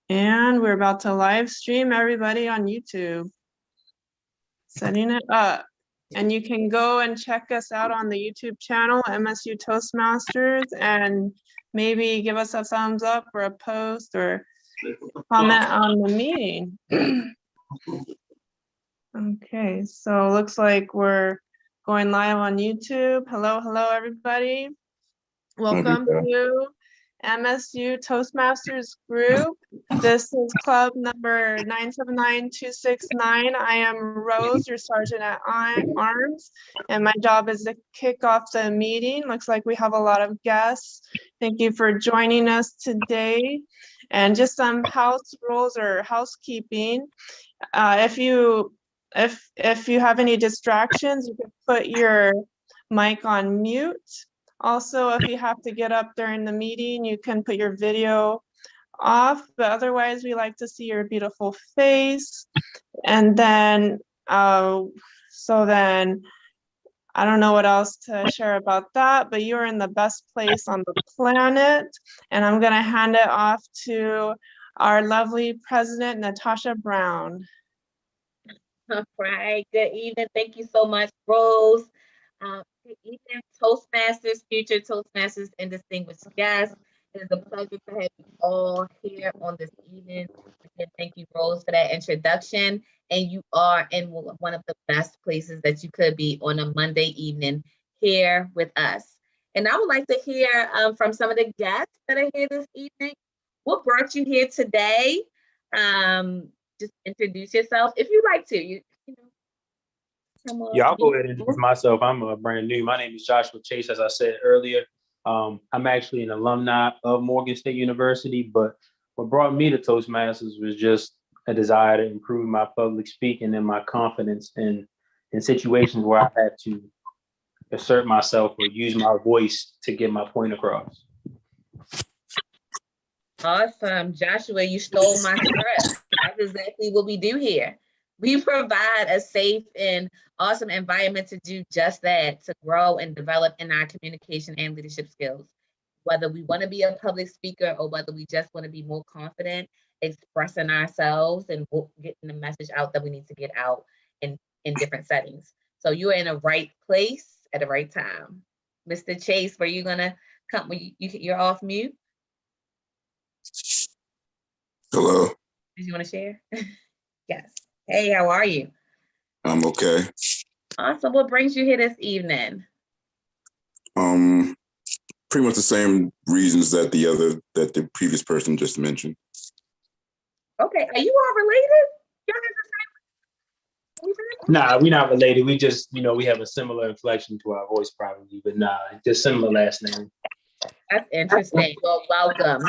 And we're about to live stream everybody on YouTube. Setting it up. And you can go and check us out on the YouTube channel, MSU Toastmasters, and maybe give us a thumbs up or a post or comment on the meeting. Okay, so looks like we're going live on YouTube. Hello, everybody. Welcome to MSU Toastmasters group. This is club number 979269. I am Rose, your sergeant at arms, and my job is to kick off the meeting. Looks like we have a lot of guests. Thank you for joining us today. And just some house rules or housekeeping. If you have any distractions, you can put your mic on mute. Also, if you have to get up during the meeting, you can put your video off, but otherwise we like to see your beautiful face. And then, so then, I don't know what else to share about that, but you're in the best place on the planet. And I'm gonna hand it off to our lovely president, Natasha Brown. All right, good evening. Thank you so much, Rose. Good evening, Toastmasters, future Toastmasters, and distinguished guests. It is a pleasure to have you all here on this evening. Again, thank you, Rose, for that introduction. And you are in one of the best places that you could be on a Monday evening here with us. And I would like to hear from some of the guests that are here this evening. What brought you here today? Just introduce yourself if you'd like to. Yeah, I'll go ahead and introduce myself. I'm brand new. My name is Joshua Chase, as I said earlier. I'm actually an alumni of Morgan State University, but what brought me to Toastmasters was just a desire to improve my public speaking and my confidence in situations where I had to assert myself or use my voice to get my point across. Awesome. Joshua, you stole my script. That's exactly what we do here. We provide a safe and awesome environment to do just that, to grow and develop in our communication and leadership skills. Whether we want to be a public speaker or whether we just want to be more confident expressing ourselves and getting the message out that we need to get out in different settings. So you are in the right place at the right time. Mr. Chase, were you gonna come? You're off mute? Hello. Did you want to share? Yes. Hey, how are you? I'm okay. Awesome. What brings you here this evening? Pretty much the same reasons that the previous person just mentioned. Okay. Are you all related? Y'all have the same? Nah, we're not related. We just, we have a similar inflection to our voice probably, but nah, just similar last name. That's interesting. Well, welcome.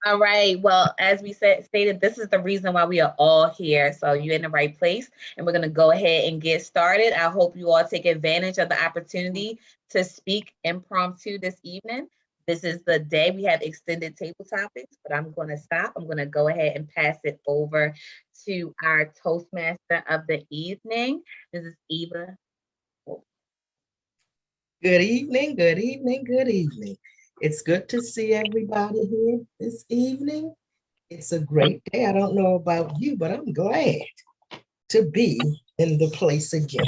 All right. Well, as we stated, this is the reason why we are all here. So you're in the right place, and we're going to go ahead and get started. I hope you all take advantage of the opportunity to speak impromptu this evening. This is the day we have extended table topics, but I'm going to stop. I'm going to go ahead and pass it over to our Toastmaster of the evening. This is Eva. Good evening, good evening, good evening. It's good to see everybody here this evening. It's a great day. I don't know about you, but I'm glad to be in the place again.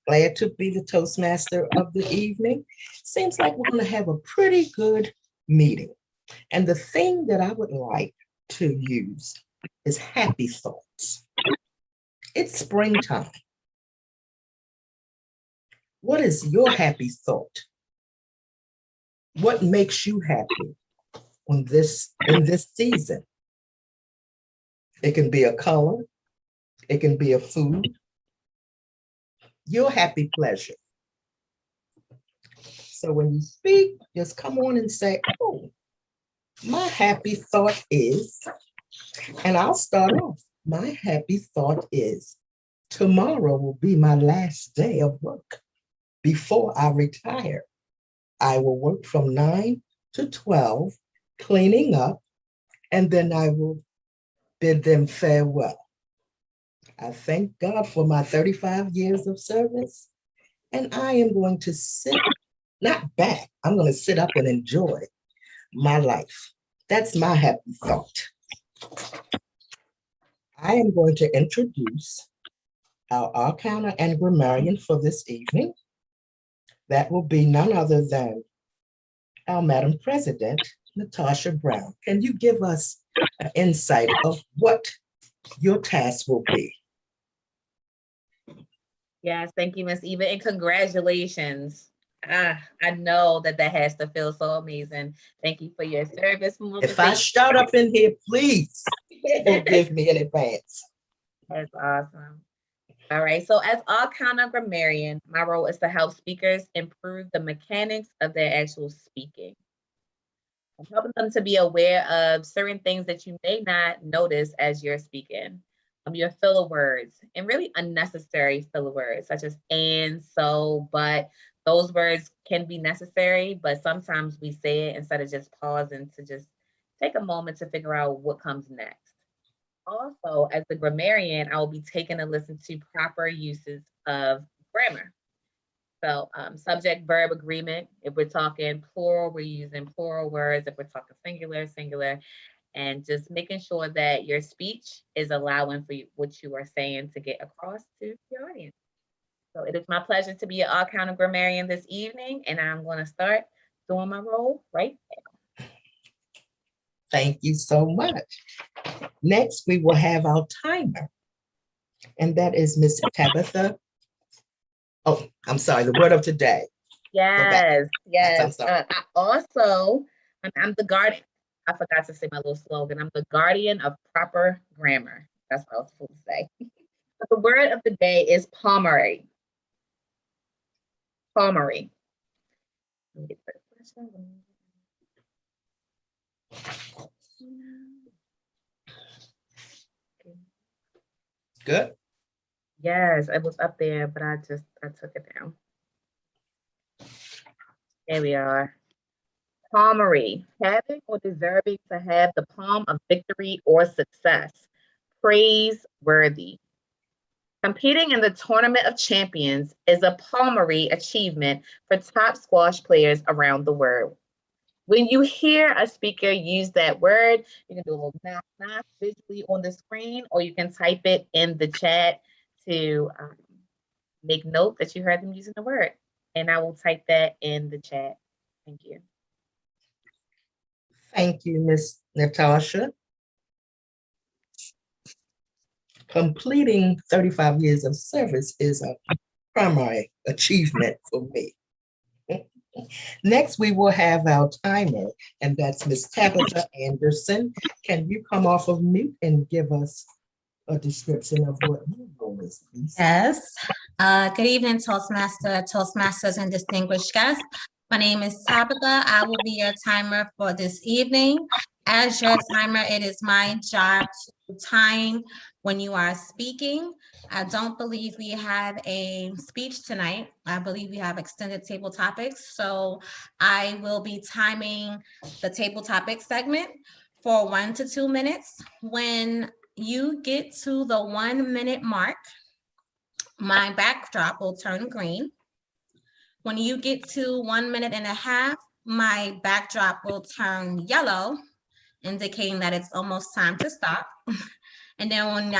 Glad to be the Toastmaster of the evening. Seems like we're going to have a pretty good meeting. And the thing that I would like to use is happy thoughts. It's springtime. What is your happy thought? What makes you happy in this season? It can be a color, it can be a food, your happy pleasure. So when you speak, just come on and say, oh, my happy thought is, and I'll start off. My happy thought is, tomorrow will be my last day of work. Before I retire, I will work from 9 to 12, cleaning up, and then I will bid them farewell. I thank God for my 35 years of service, and I am going to sit, not back, I'm going to sit up and enjoy my life. That's my happy thought. I am going to introduce our arcana and grammarian for this evening. That will be none other than our Madam President, Natasha Brown. Can you give us an insight of what your task will be? Yes, thank you, Miss Eva, and congratulations. I know that has to feel so amazing. Thank you for your service. If I shout up in here, please forgive me in advance. That's awesome. All right, so as Arcana Grammarian, my role is to help speakers improve the mechanics of their actual speaking. I'm helping them to be aware of certain things that you may not notice as you're speaking. Your filler words and really unnecessary filler words such as and, so, but. Those words can be necessary, but sometimes we say it instead of just pausing to just take a moment to figure out what comes next. Also, as the grammarian, I will be taking a listen to proper uses of grammar. So subject verb agreement, if we're talking plural, we're using plural words. If we're talking singular, singular, and just making sure that your speech is allowing for what you are saying to get across to your audience. So it is my pleasure to be your Arcana Grammarian this evening, and I'm going to start doing my role right now. Thank you so much. Next, we will have our timer, and that is Miss Tabitha. Oh, I'm sorry, the word of today. Yes, yes. I'm sorry. I'm the guardian. I forgot to say my little slogan. I'm the guardian of proper grammar. That's what I was supposed to say. The word of the day is palmary. Palmary. Good. Yes, it was up there, but I took it down. There we are. Palmary, having or deserving to have the palm of victory or success. Praiseworthy. Competing in the Tournament of Champions is a palmary achievement for top squash players around the world. When you hear a speaker use that word, you can do a little knock visually on the screen, or you can type it in the chat to make note that you heard them using the word. And I will type that in the chat. Thank you. Thank you, Miss Natasha. Completing 35 years of service is a primary achievement for me. Next, we will have our timer, and that's Miss Tabitha Anderson. Can you come off of mute and give us a description of what your role is, please? Yes. Good evening, Toastmasters, and distinguished guests. My name is Tabitha. I will be your timer for this evening. As your timer, it is my job to time when you are speaking. I don't believe we have a speech tonight. I believe we have extended table topics. So I will be timing the table topic segment for 1 to 2 minutes. When you get to the 1 minute mark, my backdrop will turn green. When you get to 1 minute and a half, my backdrop will turn yellow, indicating that it's almost time to stop. And then when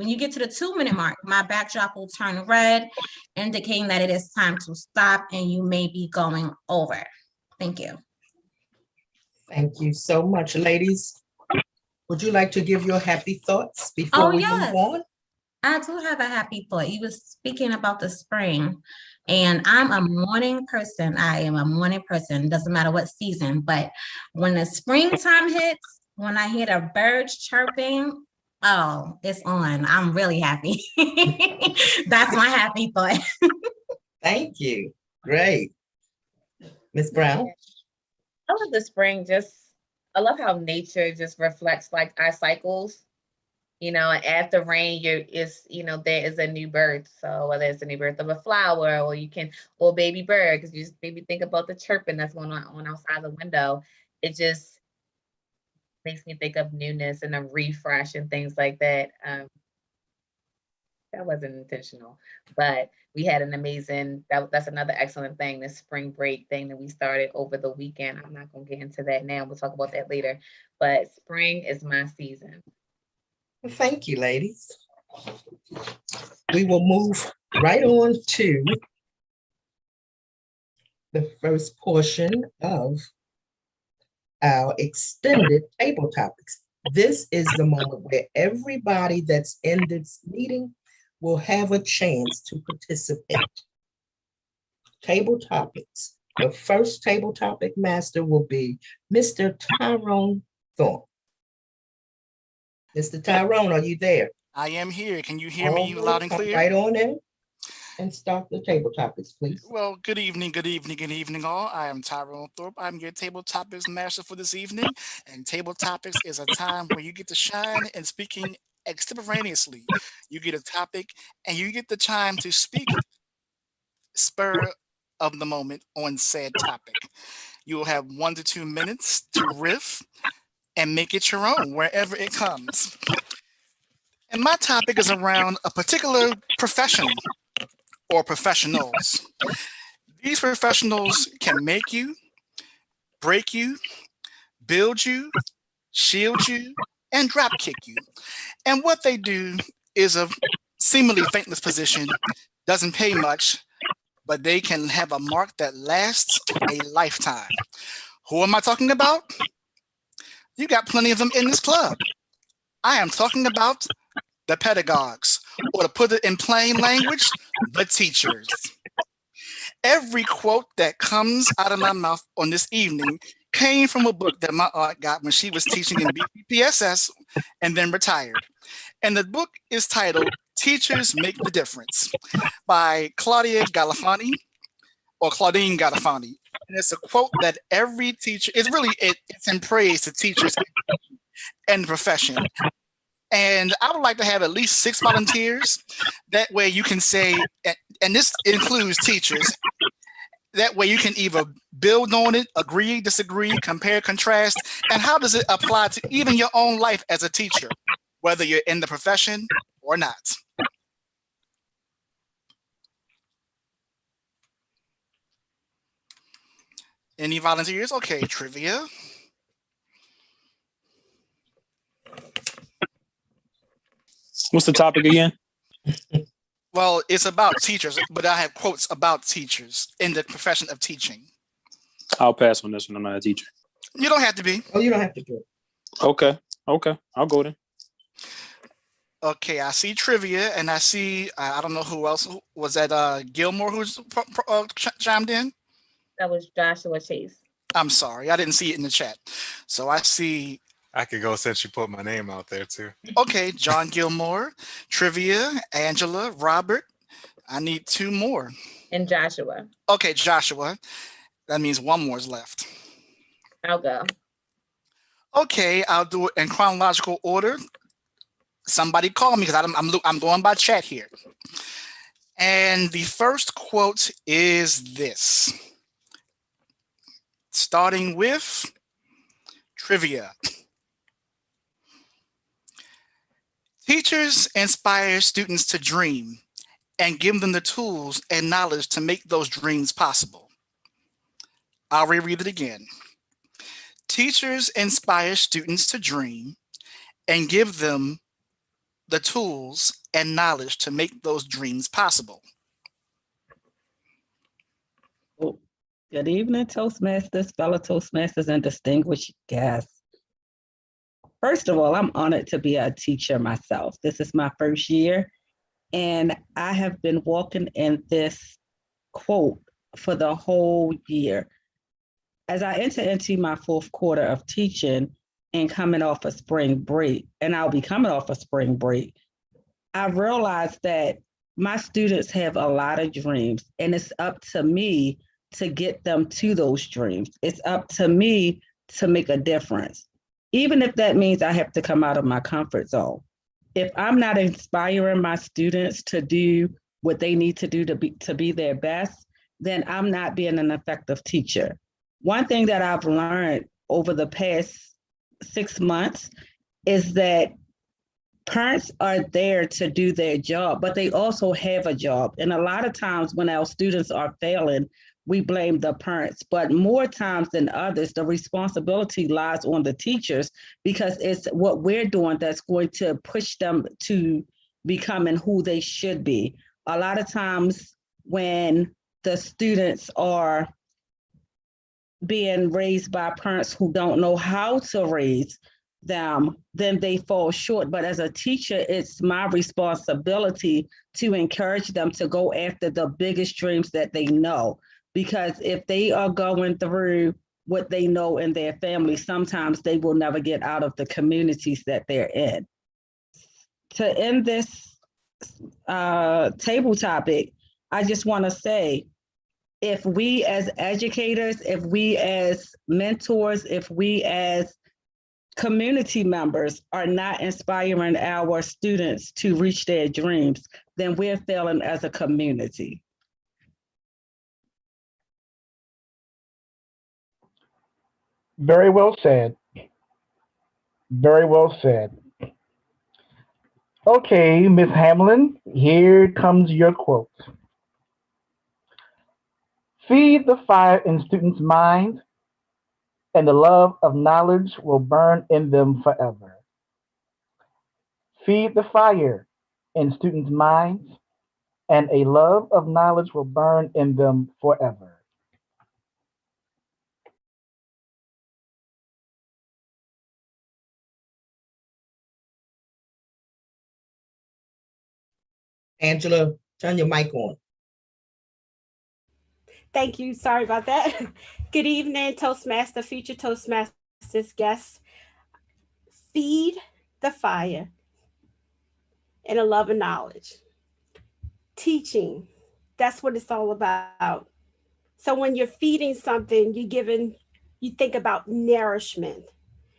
you get to the 2 minute mark, my backdrop will turn red, indicating that it is time to stop and you may be going over. Thank you. Thank you so much, ladies. Would you like to give your happy thoughts before we move on? I do have a happy thought. You were speaking about the spring, and I'm a morning person. I am a morning person. Doesn't matter what season, but when the springtime hits, when I hear the birds chirping, oh, it's on. I'm really happy. That's my happy thought. Thank you. Great. Ms. Brown? I love the spring. I love how nature just reflects like our cycles. You know, after rain, there is a new birth. So whether it's a new birth of a flower, or baby bird, because you just maybe think about the chirping that's going on outside the window. It just makes me think of newness and a refresh and things like that. That wasn't intentional, but we had an amazing, that's another excellent thing, the spring break thing that we started over the weekend. I'm not going to get into that now. We'll talk about that later, but spring is my season. Thank you, ladies. We will move right on to the first portion of our extended table topics. This is the moment where everybody that's in this meeting will have a chance to participate. Table topics. The first table topic master will be Mr. Tyrone Thorpe. Mr. Tyrone, are you there? I am here. Can you hear me All loud and right, clear? right on in and start the table topics, please. Well, good evening, good evening, good evening, all. I am Tyrone Thorpe. I'm your table topics master for this evening. And table topics is a time where you get to shine and speaking extemporaneously. You get a topic and you get the time to speak spur of the moment on said topic. You will have 1 to 2 minutes to riff and make it your own wherever it comes. And my topic is around a particular profession or professionals. These professionals can make you, break you, build you, shield you, and drop kick you. And what they do is a seemingly thankless position, doesn't pay much, but they can have a mark that lasts a lifetime. Who am I talking about? You got plenty of them in this club. I am talking about the pedagogues, or to put it in plain language, the teachers. Every quote that comes out of my mouth on this evening came from a book that my aunt got when she was teaching in BPSS and then retired. And the book is titled Teachers Make the Difference by Claudine Galafani. And it's a quote that every teacher, it's in praise to teachers and the profession. And I would like to have at least 6 volunteers. That way you can say, and this includes teachers, that way you can either build on it, agree, disagree, compare, contrast, and how does it apply to even your own life as a teacher, whether you're in the profession or not. Any volunteers? Okay, trivia. What's the topic again? Well, it's about teachers, but I have quotes about teachers in the profession of teaching. I'll pass on this one. I'm not a teacher. You don't have to be. Oh, you don't have to do it. Okay. I'll go then. Okay, I see trivia, and I see, I don't know who else. Was that Gilmore who's chimed in? That was Joshua Chase. I'm sorry, I didn't see it in the chat. So I see. I could go since you put my name out there too. Okay, John Gilmore, trivia, Angela, Robert. I need 2 more. And Joshua. Okay, Joshua. That means 1 more is left. I'll go. Okay, I'll do it in chronological order. Somebody call me because I'm going by chat here. And the first quote is this. Starting with trivia. Teachers inspire students to dream and give them the tools and knowledge to make those dreams possible. I'll reread it again. Teachers inspire students to dream and give them the tools and knowledge to make those dreams possible. Good evening, Toastmasters, fellow Toastmasters, and distinguished guests. First of all, I'm honored to be a teacher myself. This is my first year, and I have been walking in this quote for the whole year. As I enter into my 4th quarter of teaching and coming off of spring break, and I'll be coming off of spring break, I realized that my students have a lot of dreams, and it's up to me to get them to those dreams. It's up to me to make a difference, even if that means I have to come out of my comfort zone. If I'm not inspiring my students to do what they need to do to be their best, then I'm not being an effective teacher. One thing that I've learned over the past 6 months is that parents are there to do their job, but they also have a job. And a lot of times when our students are failing, we blame the parents, but more times than others, the responsibility lies on the teachers because it's what we're doing that's going to push them to becoming who they should be. A lot of times when the students are being raised by parents who don't know how to raise them, then they fall short. But as a teacher, it's my responsibility to encourage them to go after the biggest dreams that they know. Because if they are going through what they know in their family, sometimes they will never get out of the communities that they're in. To end this table topic, I just want to say, if we as educators, if we as mentors, if we as community members are not inspiring our students to reach their dreams, then we're failing as a community. Very well said. Very well said. Okay, Ms. Hamlin, here comes your quote. Feed the fire in students' minds, and the love of knowledge will burn in them forever. Feed the fire in students' minds, and a love of knowledge will burn in them forever. Angela, turn your mic on. Thank you. Sorry about that. Good evening, Toastmaster, future Toastmasters guests. Feed the fire and a love of knowledge. Teaching, that's what it's all about. So when you're feeding something, you think about nourishment.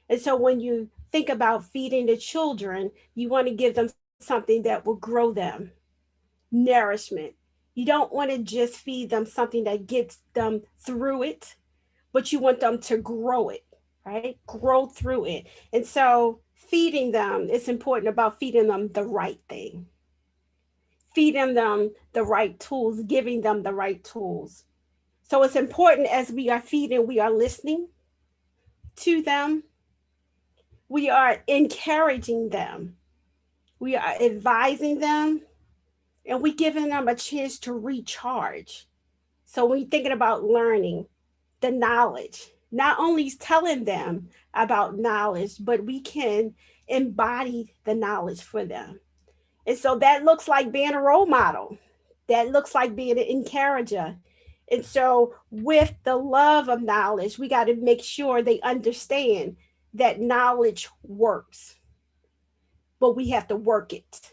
And so when you think about feeding the children, you want to give them something that will grow them, nourishment. You don't want to just feed them something that gets them through it, but you want them to grow it, right? Grow through it. And so feeding them, it's important about feeding them the right thing, feeding them the right tools, giving them the right tools. So it's important as we are feeding, we are listening to them, we are encouraging them, we are advising them, and we giving them a chance to recharge. So when you're thinking about learning, the knowledge, not only telling them about knowledge, but we can embody the knowledge for them. And so that looks like being a role model. That looks like being an encourager. And so with the love of knowledge, we got to make sure they understand that knowledge works, but we have to work it.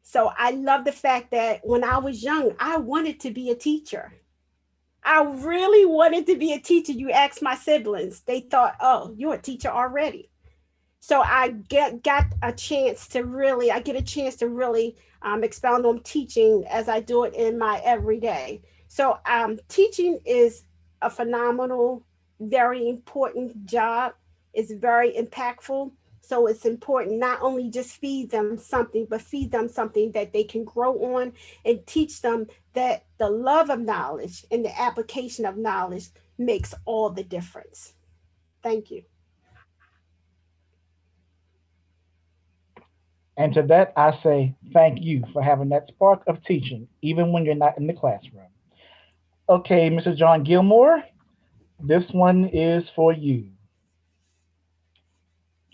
So I love the fact that when I was young, I wanted to be a teacher. I really wanted to be a teacher. You ask my siblings, they thought, oh, you're a teacher already. So I get a chance to really, expound on teaching as I do it in my everyday. So teaching is a phenomenal, very important job. It's very impactful. So it's important not only just feed them something, but feed them something that they can grow on and teach them that the love of knowledge and the application of knowledge makes all the difference. Thank you. And to that, I say thank you for having that spark of teaching, even when you're not in the classroom. Okay, Mr. John Gilmore, this one is for you.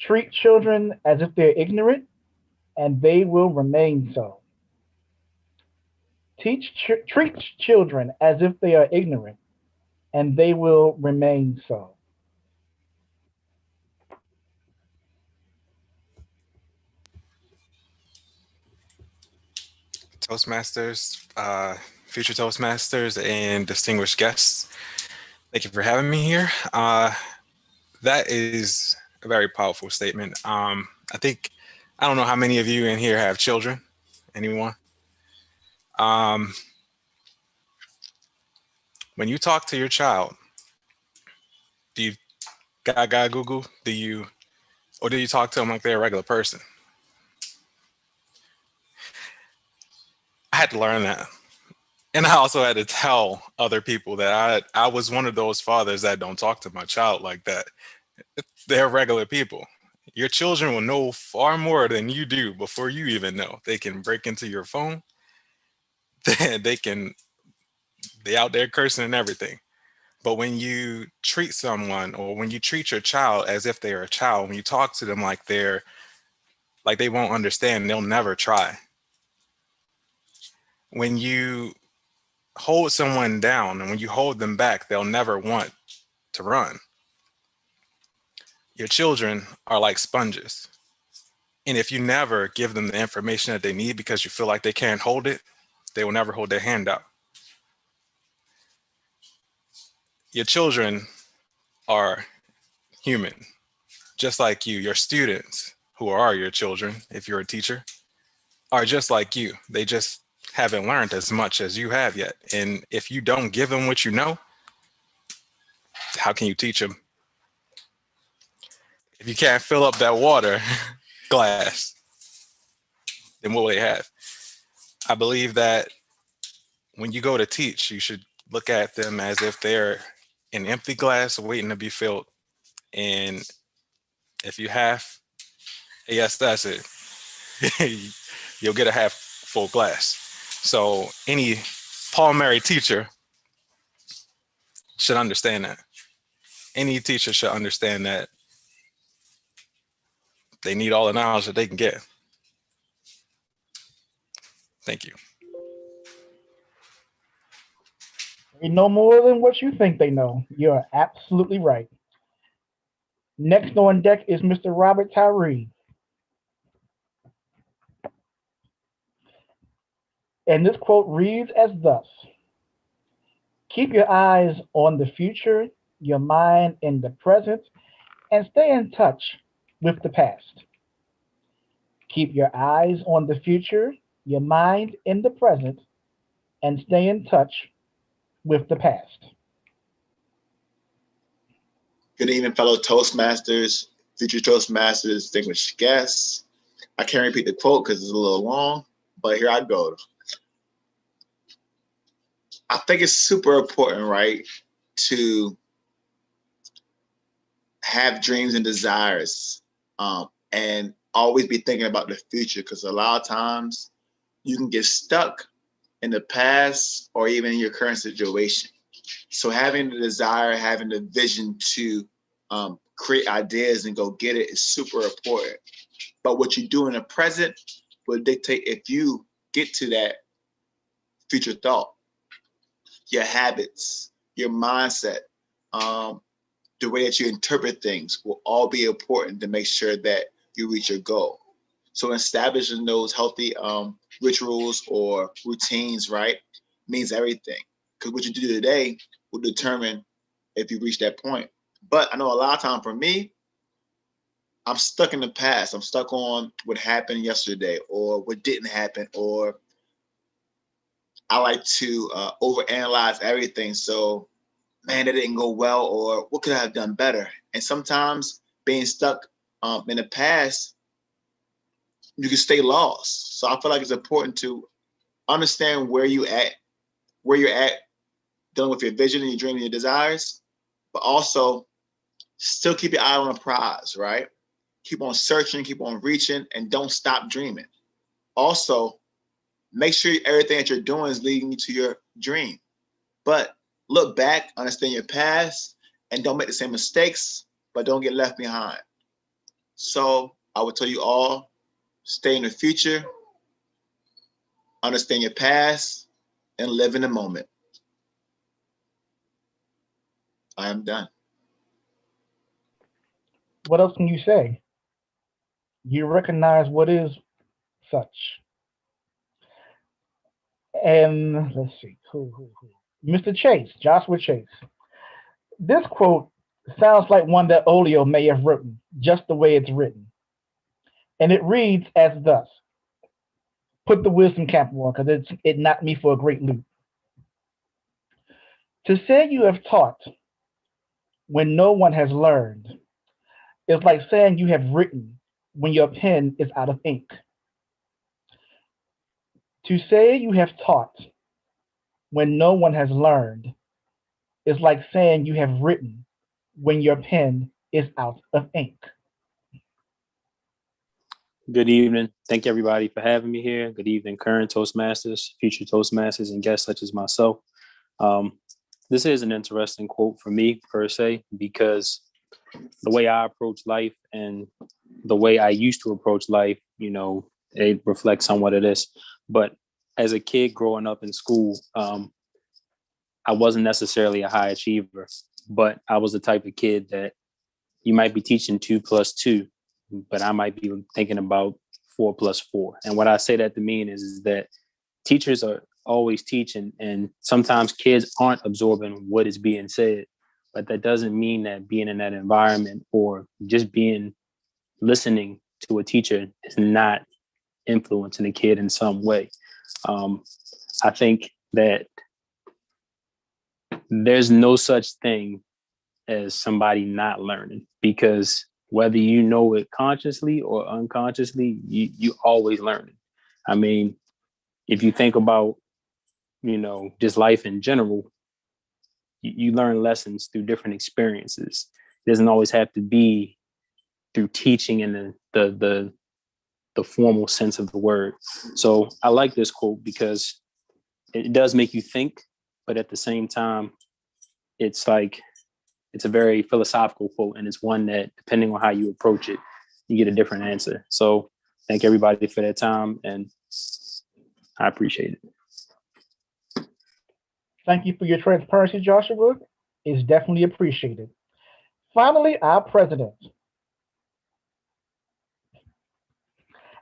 Treat children as if they're ignorant, and they will remain so. Treat children as if they are ignorant, and they will remain so. Toastmasters, future Toastmasters, and distinguished guests. Thank you for having me here. That is a very powerful statement. I don't know how many of you in here have children. Anyone? When you talk to your child, do you gaga Google? Or do you talk to them like they're a regular person? I had to learn that. And I also had to tell other people that I was one of those fathers that don't talk to my child like that. They're regular people. Your children will know far more than you do before you even know. They can break into your phone. They out there cursing and everything. But when you treat someone, or when you treat your child as if they're a child, when you talk to them like they won't understand, they'll never try. When you hold someone down and when you hold them back, they'll never want to run. Your children are like sponges. And if you never give them the information that they need because you feel like they can't hold it, they will never hold their hand out. Your children are human, just like you. Your students, who are your children, if you're a teacher, are just like you. They just haven't learned as much as you have yet. And if you don't give them what you know, how can you teach them? If you can't fill up that water glass, then what will they have? I believe that when you go to teach, you should look at them as if they're an empty glass waiting to be filled. And if you half yes, that's it. You'll get a half full glass. So any Paul Mary teacher should understand that. Any teacher should understand that they need all the knowledge that they can get. Thank you. They know more than what you think they know. You're absolutely right. Next on deck is Mr. Robert Tyree. And this quote reads as thus: keep your eyes on the future, your mind in the present, and stay in touch with the past. Keep your eyes on the future, your mind in the present, and stay in touch with the past. Good evening, fellow Toastmasters, future Toastmasters, distinguished guests. I can't repeat the quote because it's a little long, but here I go. I think it's super important, right, to have dreams and desires, and always be thinking about the future, because a lot of times you can get stuck in the past or even in your current situation. So having the desire, having the vision to create ideas and go get it is super important. But what you do in the present will dictate if you get to that future thought. Your habits, your mindset, the way that you interpret things will all be important to make sure that you reach your goal. So establishing those healthy rituals or routines, right, means everything. Because what you do today will determine if you reach that point. But I know a lot of time for me, I'm stuck in the past. I'm stuck on what happened yesterday or what didn't happen, or I like to overanalyze everything. So, man, that didn't go well, or what could I have done better? And sometimes being stuck in the past, you can stay lost. So I feel like it's important to understand where you're at dealing with your vision and your dream and your desires, but also still keep your eye on the prize, right? Keep on searching, keep on reaching, and don't stop dreaming. Also, make sure everything that you're doing is leading you to your dream. But look back, understand your past, and don't make the same mistakes, but don't get left behind. So I would tell you all, stay in the future, understand your past, and live in the moment. I am done. What else can you say? You recognize what is such. And let's see, who? Mr. Chase, Joshua Chase. This quote sounds like one that Olio may have written, just the way it's written. And it reads as thus. Put the wisdom cap on, because it knocked me for a great loop. To say you have taught when no one has learned is like saying you have written when your pen is out of ink. To say you have taught when no one has learned is like saying you have written when your pen is out of ink. Good evening. Thank you everybody for having me here. Good evening, current Toastmasters, future Toastmasters, and guests such as myself. Um, this is an interesting quote for me per se, because the way I approach life and the way I used to approach life, it reflects somewhat of this. But as a kid growing up in school, I wasn't necessarily a high achiever, but I was the type of kid that you might be teaching 2+2, but I might be thinking about 4+4. And what I say that to mean is that teachers are always teaching, and sometimes kids aren't absorbing what is being said. But that doesn't mean that being in that environment or just listening to a teacher is not influencing a kid in some way. I think that there's no such thing as somebody not learning, because whether you know it consciously or unconsciously, you always learning. I mean, if you think about, just life in general, you learn lessons through different experiences. It doesn't always have to be through teaching in the formal sense of the word. So I like this quote because it does make you think, but at the same time, it's a very philosophical quote, and it's one that, depending on how you approach it, you get a different answer. So thank everybody for their time, and I appreciate it. Thank you for your transparency, Joshua. It's definitely appreciated. Finally, our president.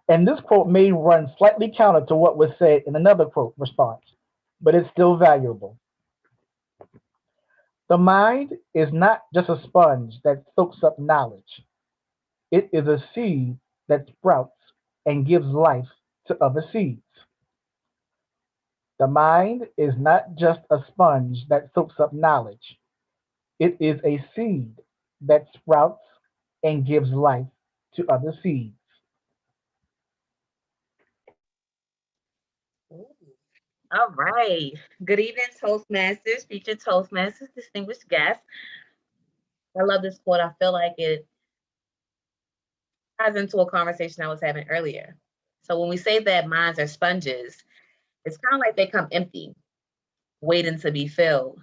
And this quote may run slightly counter to what was said in another quote response, but it's still valuable. The mind is not just a sponge that soaks up knowledge. It is a seed that sprouts and gives life to other seeds. The mind is not just a sponge that soaks up knowledge. It is a seed that sprouts and gives life to other seeds. All right. Good evening, Toastmasters, future Toastmasters, distinguished guests. I love this quote. I feel like it ties into a conversation I was having earlier. So when we say that minds are sponges, it's kind of like they come empty, waiting to be filled,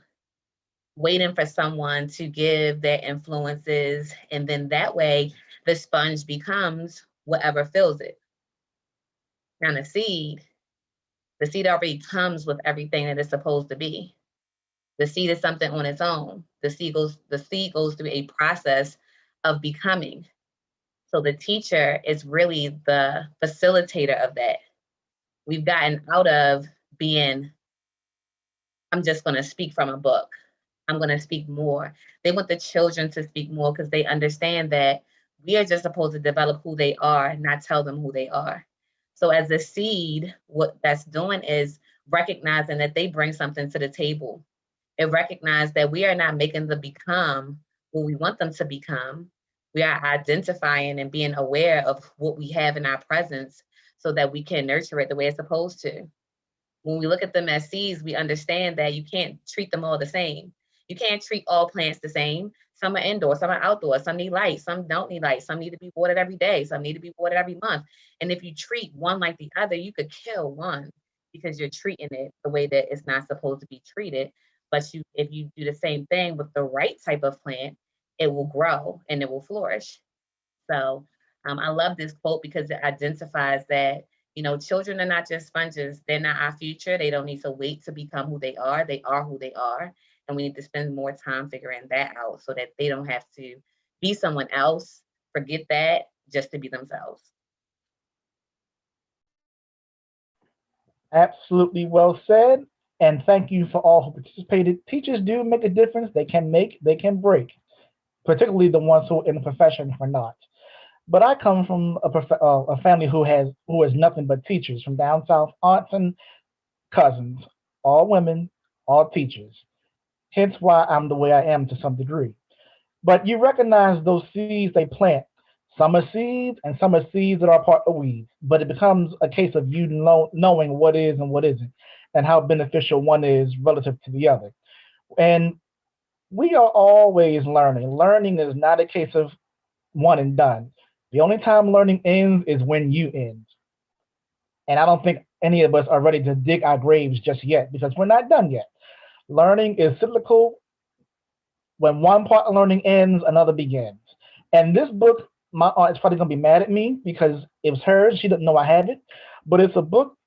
waiting for someone to give their influences. And then that way, the sponge becomes whatever fills it. Now, the seed already comes with everything that it's supposed to be. The seed is something on its own. The seed goes through a process of becoming. So the teacher is really the facilitator of that. We've gotten out of being, I'm just going to speak from a book. I'm going to speak more. They want the children to speak more because they understand that we are just supposed to develop who they are, not tell them who they are. So as a seed, what that's doing is recognizing that they bring something to the table. It recognizes that we are not making them become what we want them to become. We are identifying and being aware of what we have in our presence so that we can nurture it the way it's supposed to. When we look at them as seeds, we understand that you can't treat them all the same. You can't treat all plants the same. Some are indoor, some are outdoor, some need light, some don't need light, some need to be watered every day, some need to be watered every month. And if you treat one like the other, you could kill one because you're treating it the way that it's not supposed to be treated. But if you do the same thing with the right type of plant, it will grow and it will flourish. So I love this quote because it identifies that, children are not just sponges. They're not our future. They don't need to wait to become who they are. They are who they are. And we need to spend more time figuring that out so that they don't have to be someone else, forget that, just to be themselves. Absolutely well said. And thank you for all who participated. Teachers do make a difference. They can break, particularly the ones who are in the profession who are not. But I come from a family who has nothing but teachers from down south, aunts and cousins, all women, all teachers. Hence why I'm the way I am to some degree. But you recognize those seeds they plant. Some are seeds and some are seeds that are part of weeds. But it becomes a case of you knowing what is and what isn't. and how beneficial one is relative to the other. And we are always learning. Learning is not a case of one and done. The only time learning ends is when you end. And I don't think any of us are ready to dig our graves just yet because we're not done yet. Learning is cyclical. When one part of learning ends, another begins. And this book, my aunt is probably going to be mad at me because it was hers. She didn't know I had it. But it's a book,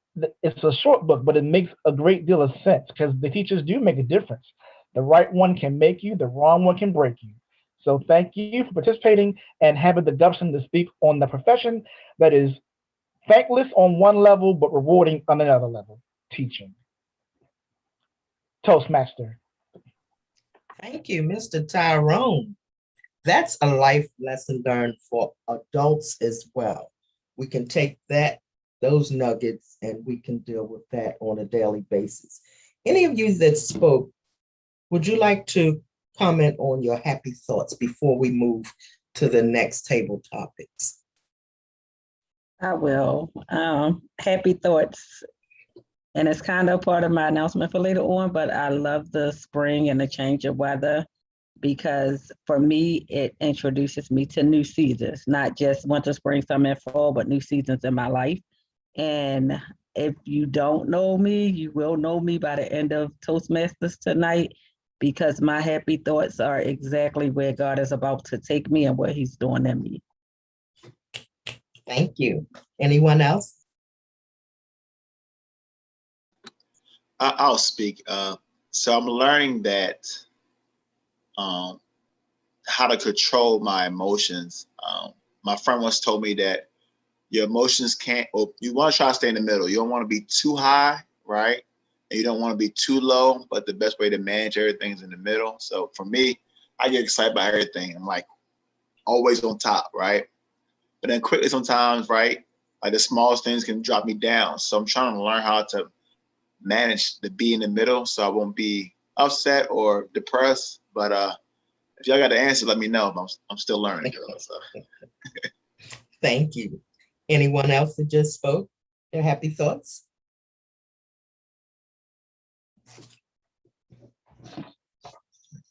it's a short book, but it makes a great deal of sense because the teachers do make a difference. The right one can make you, the wrong one can break you. So thank you for participating and having the gumption to speak on the profession that is thankless on one level, but rewarding on another level, teaching. Toastmaster. Thank you, Mr. Tyrone. That's a life lesson learned for adults as well. We can take those nuggets, and we can deal with that on a daily basis. Any of you that spoke, would you like to comment on your happy thoughts before we move to the next table topics? I will. Happy thoughts. And it's kind of part of my announcement for later on, but I love the spring and the change of weather because for me, it introduces me to new seasons, not just winter, spring, summer, and fall, but new seasons in my life. And if you don't know me, you will know me by the end of Toastmasters tonight because my happy thoughts are exactly where God is about to take me and what he's doing in me. Thank you. Anyone else? I'll speak. So I'm learning that how to control my emotions. My friend once told me that your emotions can't, or you want to try to stay in the middle. You don't want to be too high, right? And you don't want to be too low, but the best way to manage everything is in the middle. So for me, I get excited about everything. I'm like always on top, right? But then quickly sometimes, right? Like the smallest things can drop me down. So I'm trying to learn how to manage to be in the middle so I won't be upset or depressed. But if y'all got the answer, let me know. I'm still learning. So. Thank you. Anyone else that just spoke their happy thoughts?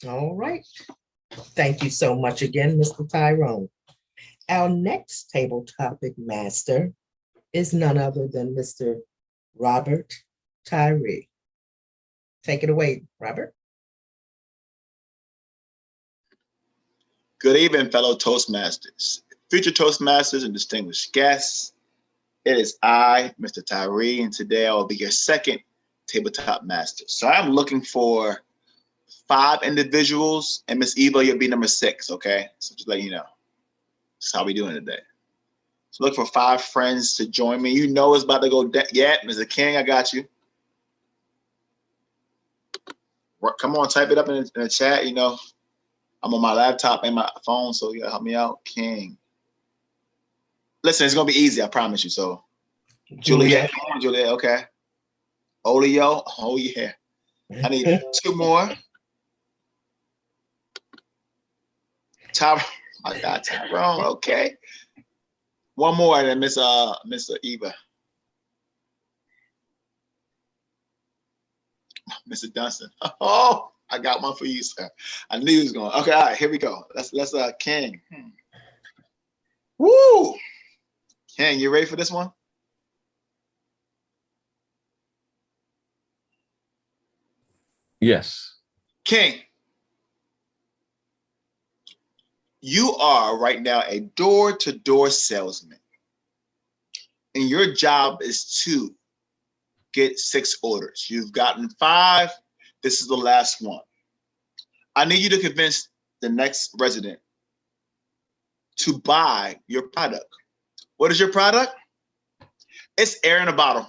All right. Thank you so much again, Mr. Tyrone. Our next table topic master is none other than Mr. Robert Tyree. Take it away, Robert. Good evening, fellow Toastmasters, future Toastmasters, and distinguished guests. It is I, Mr. Tyree, and today I will be your second tabletop master. So I'm looking for 5 individuals, and Miss Eva, you'll be number 6, okay? So just let you know. That's how we doing today. So look for 5 friends to join me. You know it's about to go yeah, Mr. King, I got you. Come on, type it up in the chat. You know, I'm on my laptop and my phone, so you gotta help me out. King. Listen, it's gonna be easy, I promise you. So Juliet, come on, Juliet, okay. Olio, oh yeah. I need 2 more. I got Tyrone, okay. 1 more, and then Miss Eva. Mr. Dunstan. Oh, I got one for you, sir. I knew he was going. Okay, all right, here we go. Let's King. Woo! King, you ready for this one? Yes. King, you are right now a door-to-door salesman, and your job is to get 6 orders. You've gotten 5. This is the last one. I need you to convince the next resident to buy your product. What is your product? It's air in a bottle.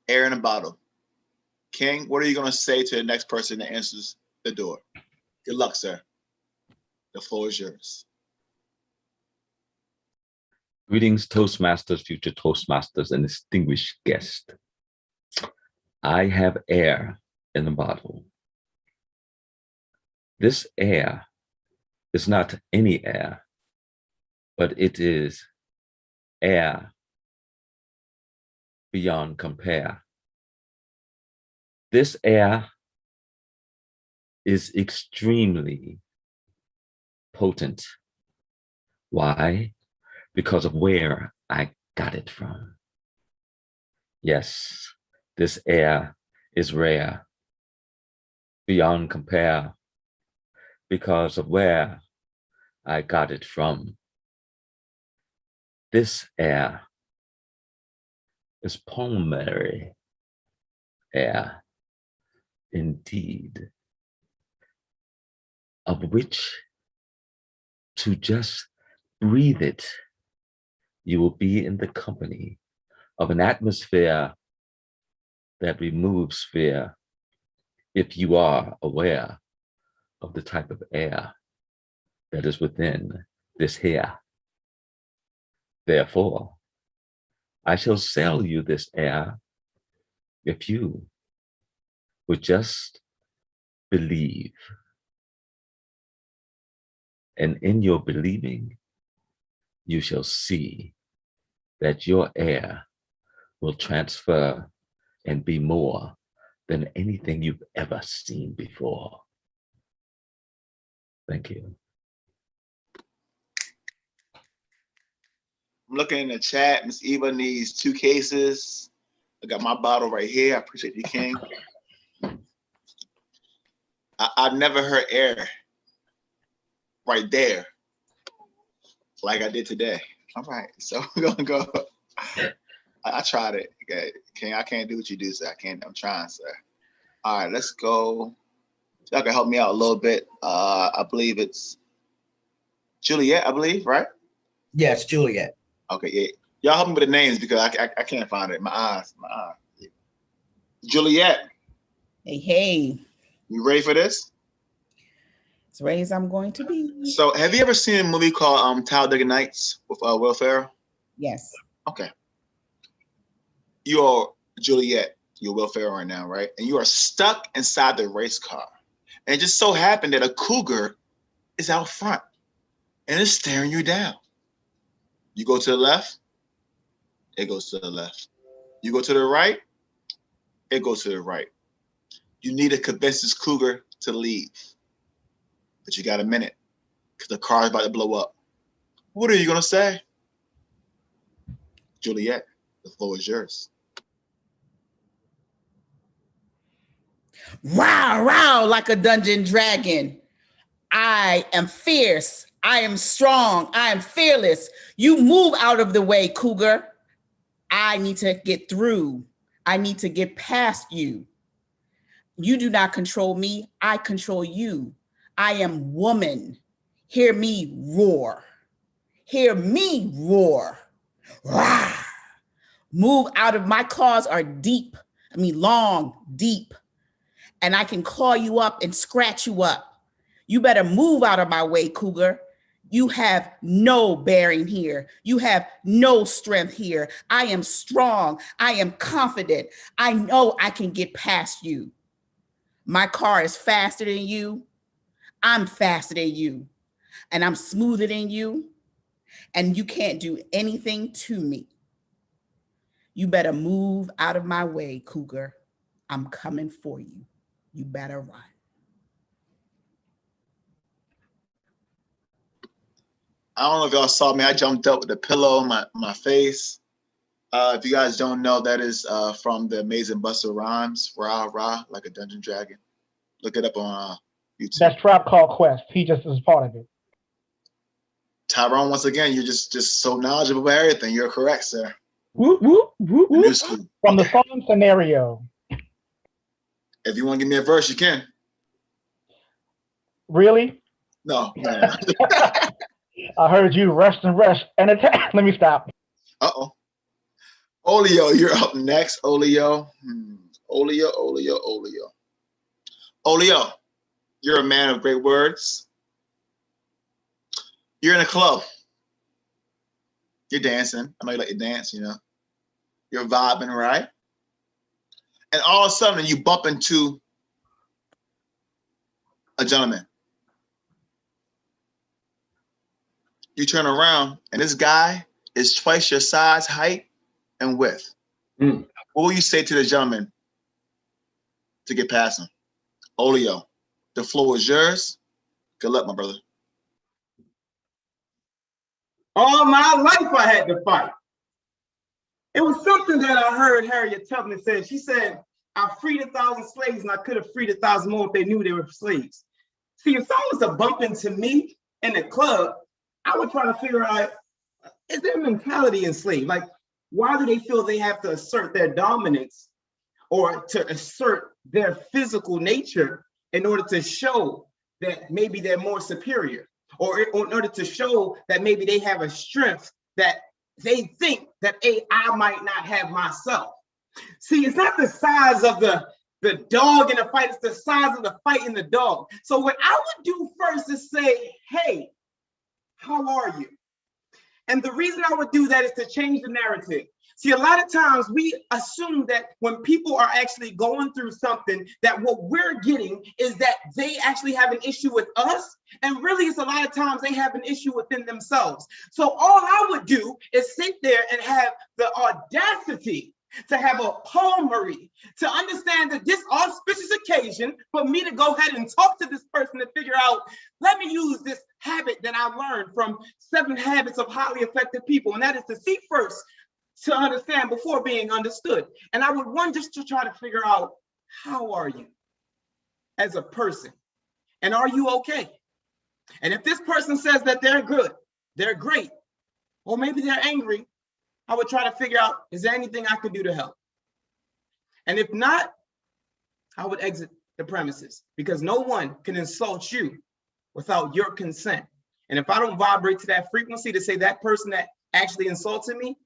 Air in a bottle. King, what are you going to say to the next person that answers the door? Good luck, sir. The floor is yours. Greetings, Toastmasters, future Toastmasters, and distinguished guest. I have air in a bottle. This air is not any air, but it is air beyond compare. This air is extremely potent. Why? Because of where I got it from. Yes, this air is rare, beyond compare, because of where I got it from. This air is pulmonary air, indeed, of which to just breathe it, you will be in the company of an atmosphere that removes fear if you are aware of the type of air that is within this here. Therefore, I shall sell you this air if you would just believe. And in your believing, you shall see that your air will transfer and be more than anything you've ever seen before. Thank you. I'm looking in the chat. Miss Eva needs 2 cases. I got my bottle right here. I appreciate you, King. I've never heard air right there like I did today. All right, so we're gonna go. I tried it. Okay, King, I can't do what you do, sir. I'm trying, sir. All right, let's go. Y'all can help me out a little bit. I believe it's Juliet, I believe, right? Yes, Juliet. Okay, yeah. Y'all help me with the names because I can't find it. My eyes. Juliet, Hey, you ready for this? as ready as I'm going to be. So, have you ever seen a movie called Talladega Nights with Will Ferrell? Yes. Okay. You're Juliet. You're Will Ferrell right now, right? And you are stuck inside the race car. And it just so happened that a cougar is out front and it's staring you down. You go to the left, it goes to the left. You go to the right, it goes to the right. You need to convince this cougar to leave. But you got a minute because the car is about to blow up. What are you going to say? Juliet, the floor is yours. Wow, wow, like a dungeon dragon. I am fierce. I am strong. I am fearless. You move out of the way, cougar. I need to get through. I need to get past you. You do not control me. I control you. I am woman. Hear me roar. Hear me roar. Rah. Move out of my claws are deep. Long, deep. And I can call you up and scratch you up. You better move out of my way, cougar. You have no bearing here. You have no strength here. I am strong. I am confident. I know I can get past you. My car is faster than you. I'm faster than you. And I'm smoother than you. And you can't do anything to me. You better move out of my way, cougar. I'm coming for you. You better run. I don't know if y'all saw me. I jumped up with a pillow on my face. If you guys don't know, that is from the Amazing Busta Rhymes, Rah Rah, like a dungeon dragon. Look it up on YouTube. That's Tribe Called Quest. He just is part of it. Tyrone, once again, you're just so knowledgeable about everything. You're correct, sir. Whoop, whoop, whoop, New whoop. school. From the song Scenario. If you want to give me a verse, you can. Really? No. I heard you rest and rest and attack. Let me stop. Uh-oh. Olio, you're up next. Olio. Olio. Olio, you're a man of great words. You're in a club. You're dancing. I know you like to dance, you know. You're vibing, right? And all of a sudden you bump into a gentleman. You turn around and this guy is twice your size, height, and width. What will you say to the gentleman to get past him? Olio, the floor is yours. Good luck, my brother. All my life I had to fight. It was something that I heard Harriet Tubman say. She said, I freed 1,000 slaves and I could have freed 1,000 more if they knew they were slaves. See, if someone was to bump into me in the club, I would try to figure out, is their mentality enslaved? Like, why do they feel they have to assert their dominance or to assert their physical nature in order to show that maybe they're more superior, or in order to show that maybe they have a strength that they think that I might not have myself? See, it's not the size of the dog in the fight, it's the size of the fight in the dog. So what I would do first is say, hey, how are you? And the reason I would do that is to change the narrative. See, a lot of times we assume that when people are actually going through something, that what we're getting is that they actually have an issue with us. And really, it's a lot of times they have an issue within themselves. So all I would do is sit there and have the audacity to have a palmery, to understand that this auspicious occasion for me to go ahead and talk to this person to figure out, let me use this habit that I learned from 7 Habits of Highly Effective People, and that is to seek first to understand before being understood. And I would want just to try to figure out, how are you as a person? And are you okay? And if this person says that they're good, they're great, or maybe they're angry, I would try to figure out, is there anything I could do to help? And if not, I would exit the premises, because no one can insult you without your consent. And if I don't vibrate to that frequency to say that person that actually insulted me,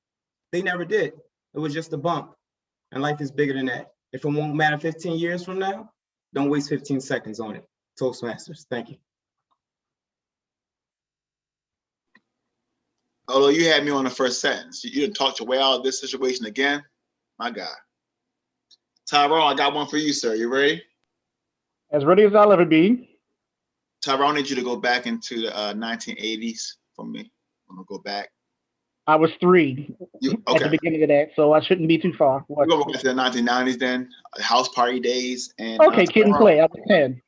they never did. It was just a bump. And life is bigger than that. If it won't matter 15 years from now, don't waste 15 seconds on it. Toastmasters, thank you. Although you had me on the first sentence, you didn't talk your way out of this situation again. My God. Tyrone, I got one for you, sir. You ready? As ready as I'll ever be. Tyrone, I need you to go back into the 1980s for me. I'm gonna go back. I was 3 Okay. at the beginning of that, so I shouldn't be too far. We're gonna go back to the 1990s then, house party days. And Okay, kid and play. I was 10.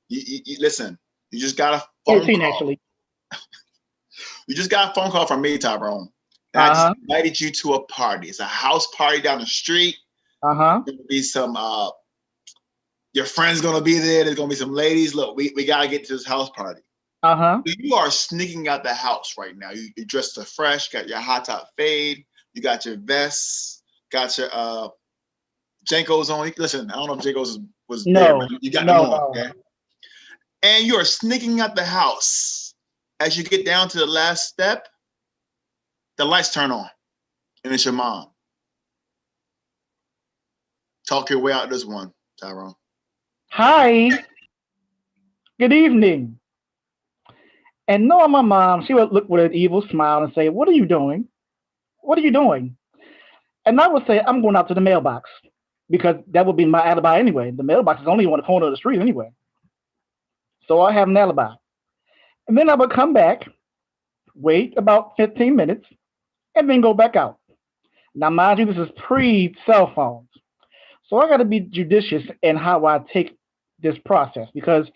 You listen, you just got a phone 13 call. actually. You just got a phone call from me, Tyrone. And I just invited you to a party. It's a house party down the street. There's gonna be some your friend's gonna be there. There's gonna be some ladies. Look, we gotta get to this house party. You are sneaking out the house right now. You dressed up fresh, got your hot top fade, you got your vests, got your Jenkos on. Listen, I don't know if Jenkos was there, but you got them on, okay? And you are sneaking out the house. As you get down to the last step, the lights turn on, and it's your mom. Talk your way out of this one, Tyrone. Hi. Good evening. And knowing my mom, she would look with an evil smile and say, what are you doing? What are you doing? And I would say, I'm going out to the mailbox, because that would be my alibi anyway. The mailbox is only on the corner of the street anyway. So I have an alibi. And then I would come back, wait about 15 minutes, and then go back out. Now, mind you, this is pre-cell phones. So I got to be judicious in how I take this process, because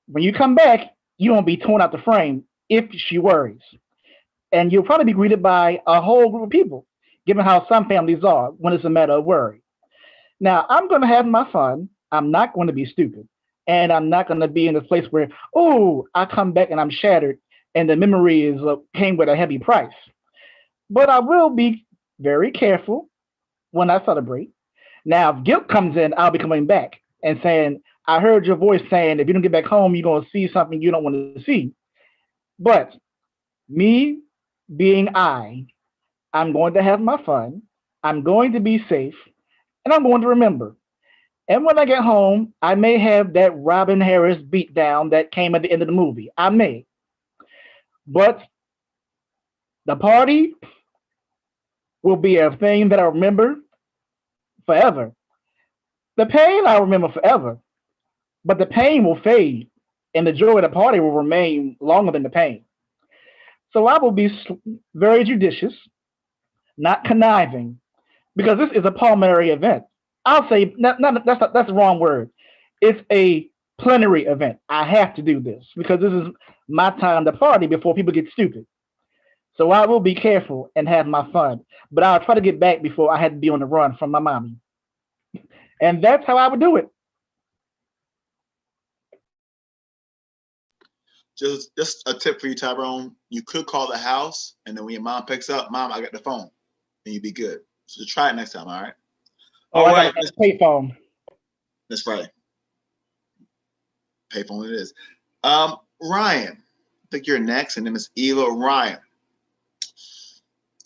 when you come back, you won't be torn out the frame if she worries. And you'll probably be greeted by a whole group of people, given how some families are when it's a matter of worry. Now, I'm going to have my fun. I'm not going to be stupid. And I'm not going to be in this place where, oh, I come back and I'm shattered and the memory is came with a heavy price. But I will be very careful when I celebrate. Now, if guilt comes in, I'll be coming back and saying, I heard your voice saying, if you don't get back home, you're going to see something you don't want to see. But me being I'm going to have my fun. I'm going to be safe, and I'm going to remember. And when I get home, I may have that Robin Harris beatdown that came at the end of the movie. I may. But the party will be a thing that I remember forever. The pain I remember forever, but the pain will fade, and the joy of the party will remain longer than the pain. So I will be very judicious, not conniving, because this is a pulmonary event. I'll say that's the wrong word. It's a plenary event. I have to do this because this is my time to party before people get stupid. So I will be careful and have my fun, but I'll try to get back before I had to be on the run from my mommy. And that's how I would do it. Just a tip for you, Tyrone. You could call the house, and then when your mom picks up, Mom, I got the phone, and you'd be good. So try it next time, all right? Oh, all right, pay phone. That's Friday. Pay phone it is. Ryan, I think you're next, and then Miss Eva. Ryan,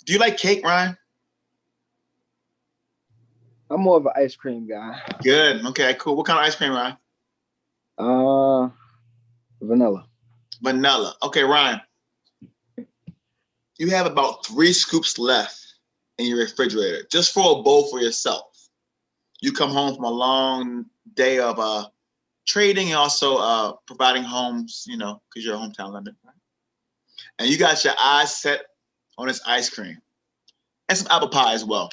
do you like cake, Ryan? I'm more of an ice cream guy. Good. Okay, cool. What kind of ice cream, Ryan? Vanilla. Vanilla. Okay, Ryan. You have about 3 scoops left in your refrigerator, just for a bowl for yourself. You come home from a long day of trading and also providing homes, you know, because you're a hometown London, right? And you got your eyes set on this ice cream and some apple pie as well.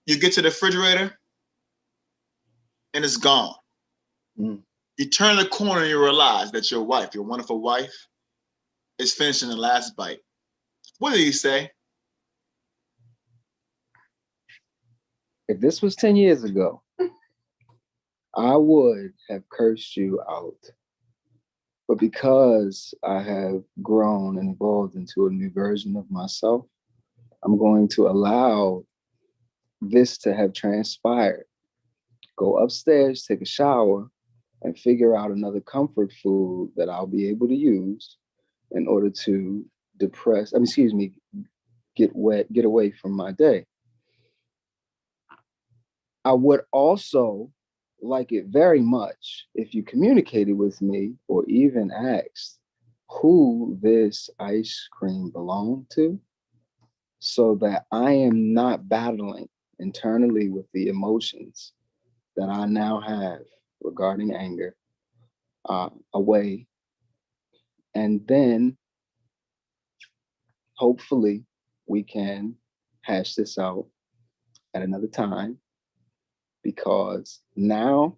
You get to the refrigerator and it's gone. Mm. You turn the corner and you realize that your wife, your wonderful wife, is finishing the last bite. What do you say? If this was 10 years ago, I would have cursed you out. But because I have grown and evolved into a new version of myself, I'm going to allow this to have transpired. Go upstairs, take a shower, and figure out another comfort food that I'll be able to use in order to get away from my day. I would also like it very much if you communicated with me or even asked who this ice cream belonged to, so that I am not battling internally with the emotions that I now have regarding anger away. And then hopefully we can hash this out at another time, because now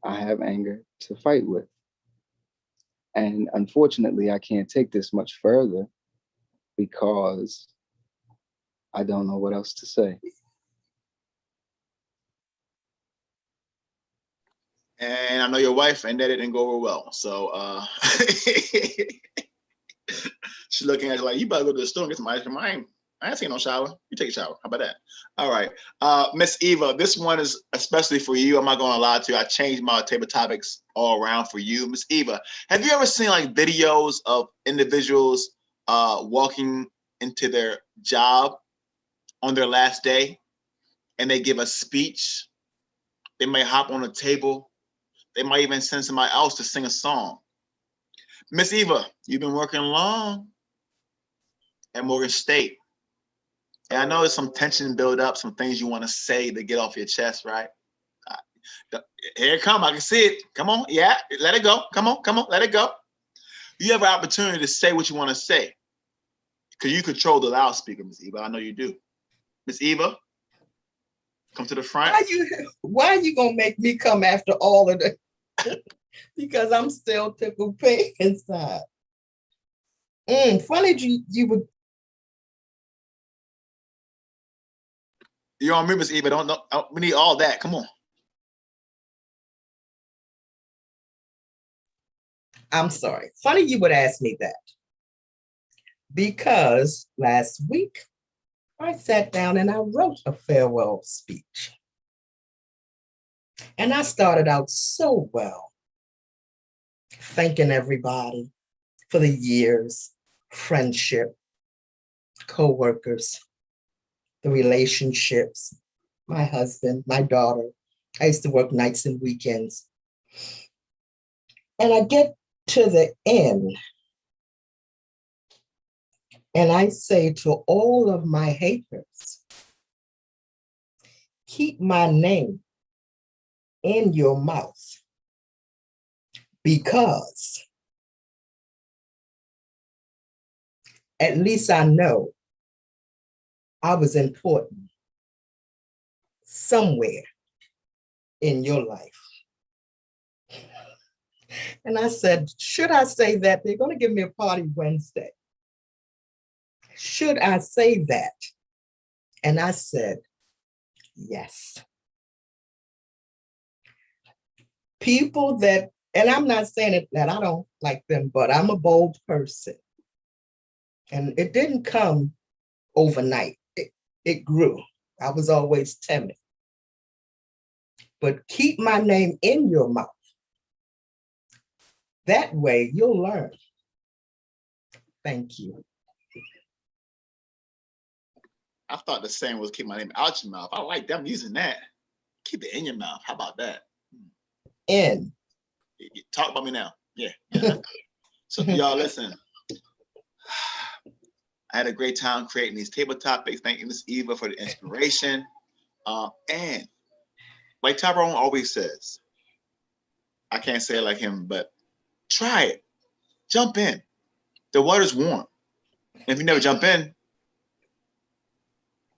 I have anger to fight with. And unfortunately, I can't take this much further because I don't know what else to say. And I know your wife, and that didn't go over well. So she's looking at you like, you better go to the store and get some ice cream. I ain't taking no shower. You take a shower. How about that? All right. Miss Eva, this one is especially for you. I'm not going to lie to you. I changed my table topics all around for you. Miss Eva, have you ever seen like videos of individuals walking into their job on their last day and they give a speech? They may hop on a table. They might even send somebody else to sing a song. Miss Eva, you've been working long at Morgan State. And I know there's some tension build up, some things you want to say to get off your chest, right? Here it come, I can see it. Come on, yeah, let it go. Come on, let it go. You have an opportunity to say what you want to say, because you control the loudspeaker, Miss Eva. I know you do. Miss Eva, come to the front. Why are you gonna make me come after all of the? Because I'm still tickled pink inside. Funny you would. You're on me, Miss Eva. Don't we need all that? Come on. I'm sorry. Funny you would ask me that. Because last week I sat down and I wrote a farewell speech. And I started out so well, thanking everybody for the years, friendship, co-workers, the relationships, my husband, my daughter. I used to work nights and weekends. And I get to the end and I say to all of my haters, keep my name in your mouth, because at least I know I was important somewhere in your life. And I said, should I say that? They're going to give me a party Wednesday. Should I say that? And I said, yes. People that, and I'm not saying it that I don't like them, but I'm a bold person. And it didn't come overnight. It grew. I was always timid. But keep my name in your mouth. That way you'll learn. Thank you. I thought the same was keep my name out your mouth. I like them using that. Keep it in your mouth. How about that? In. Talk about me now. Yeah. So y'all listen. I had a great time creating these table topics. Thank you, Miss Eva, for the inspiration. And like Tyrone always says, I can't say it like him, but try it. Jump in. The water's warm. If you never jump in,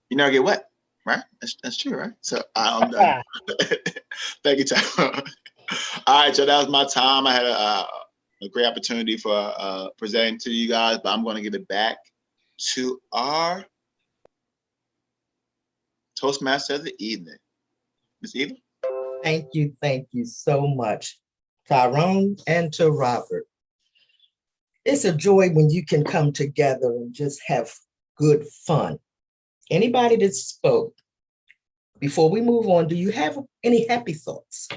you never get wet, right? That's true, right? So I'm done. Thank you, Tyrone. All right, so that was my time. I had a great opportunity for presenting to you guys, but I'm going to give it back to our Toastmaster of the evening, Ms. Eva. Thank you so much, Tyrone, and to Robert. It's a joy when you can come together and just have good fun. Anybody that spoke, before we move on, do you have any happy thoughts?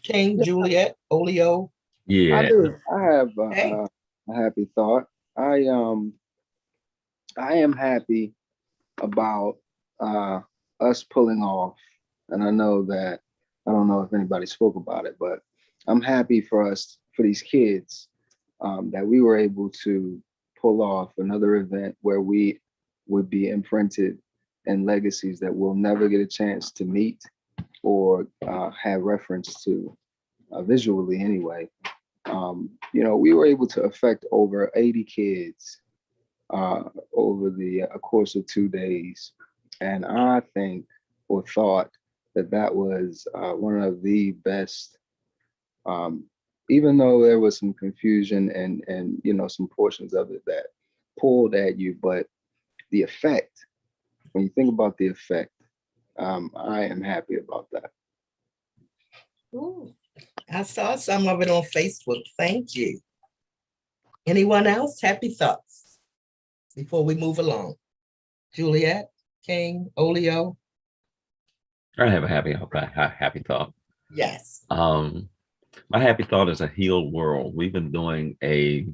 King, Juliet, Olio? Yeah. I do. I have a happy thought. I am happy about us pulling off, and I know that I don't know if anybody spoke about it, but I'm happy for us, for these kids, that we were able to pull off another event where we would be imprinted in legacies that we'll never get a chance to meet or have reference to visually anyway. We were able to affect over 80 kids over the course of 2 days. And I think or thought that was one of the best, even though there was some confusion and some portions of it that pulled at you, but the effect, when you think about the effect, I am happy about that. Ooh, I saw some of it on Facebook. Thank you. Anyone else? Happy thoughts before we move along. Juliet, King, Olio? I have a happy thought. Yes. My happy thought is a healed world. We've been doing a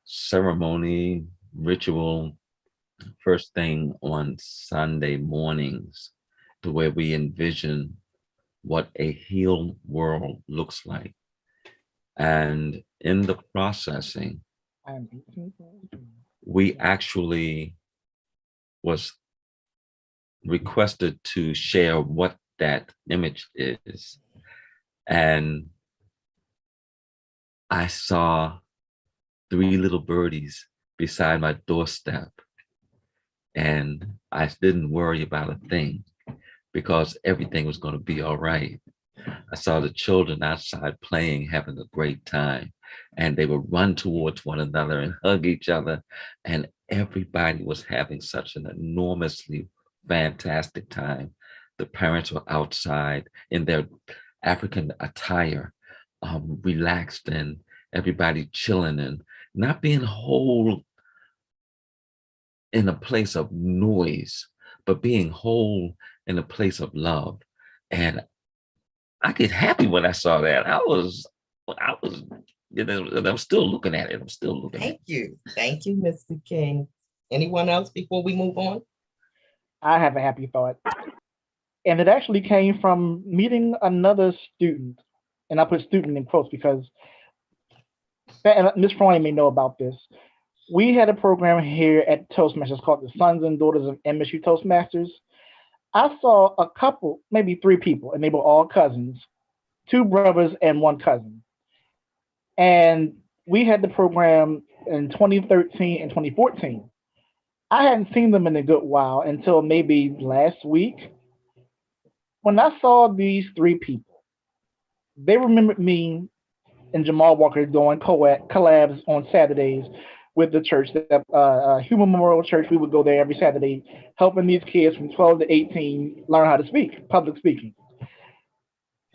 ceremony, ritual, first thing on Sunday mornings, to where we envision what a healed world looks like. And in the processing, we actually was requested to share what that image is. And I saw 3 little birdies beside my doorstep. And I didn't worry about a thing because everything was going to be all right. I saw the children outside playing, having a great time. And they would run towards one another and hug each other. And everybody was having such an enormously fantastic time. The parents were outside in their African attire, relaxed, and everybody chilling and not being whole in a place of noise, but being whole in a place of love. And I get happy when I saw that. I was, and I'm still looking at it. I'm still looking at it. Thank you, Mr. King. Anyone else before we move on? I have a happy thought. And it actually came from meeting another student. And I put student in quotes because Ms. Froy may know about this. We had a program here at Toastmasters called the Sons and Daughters of MSU Toastmasters. I saw a couple, maybe 3 people, and they were all cousins, 2 brothers and 1 cousin. And we had the program in 2013 and 2014. I hadn't seen them in a good while until maybe last week when I saw these three people. They remembered me and Jamal Walker doing collabs on Saturdays with the church, the Human Memorial Church. We would go there every Saturday, helping these kids from 12 to 18 learn how to speak, public speaking.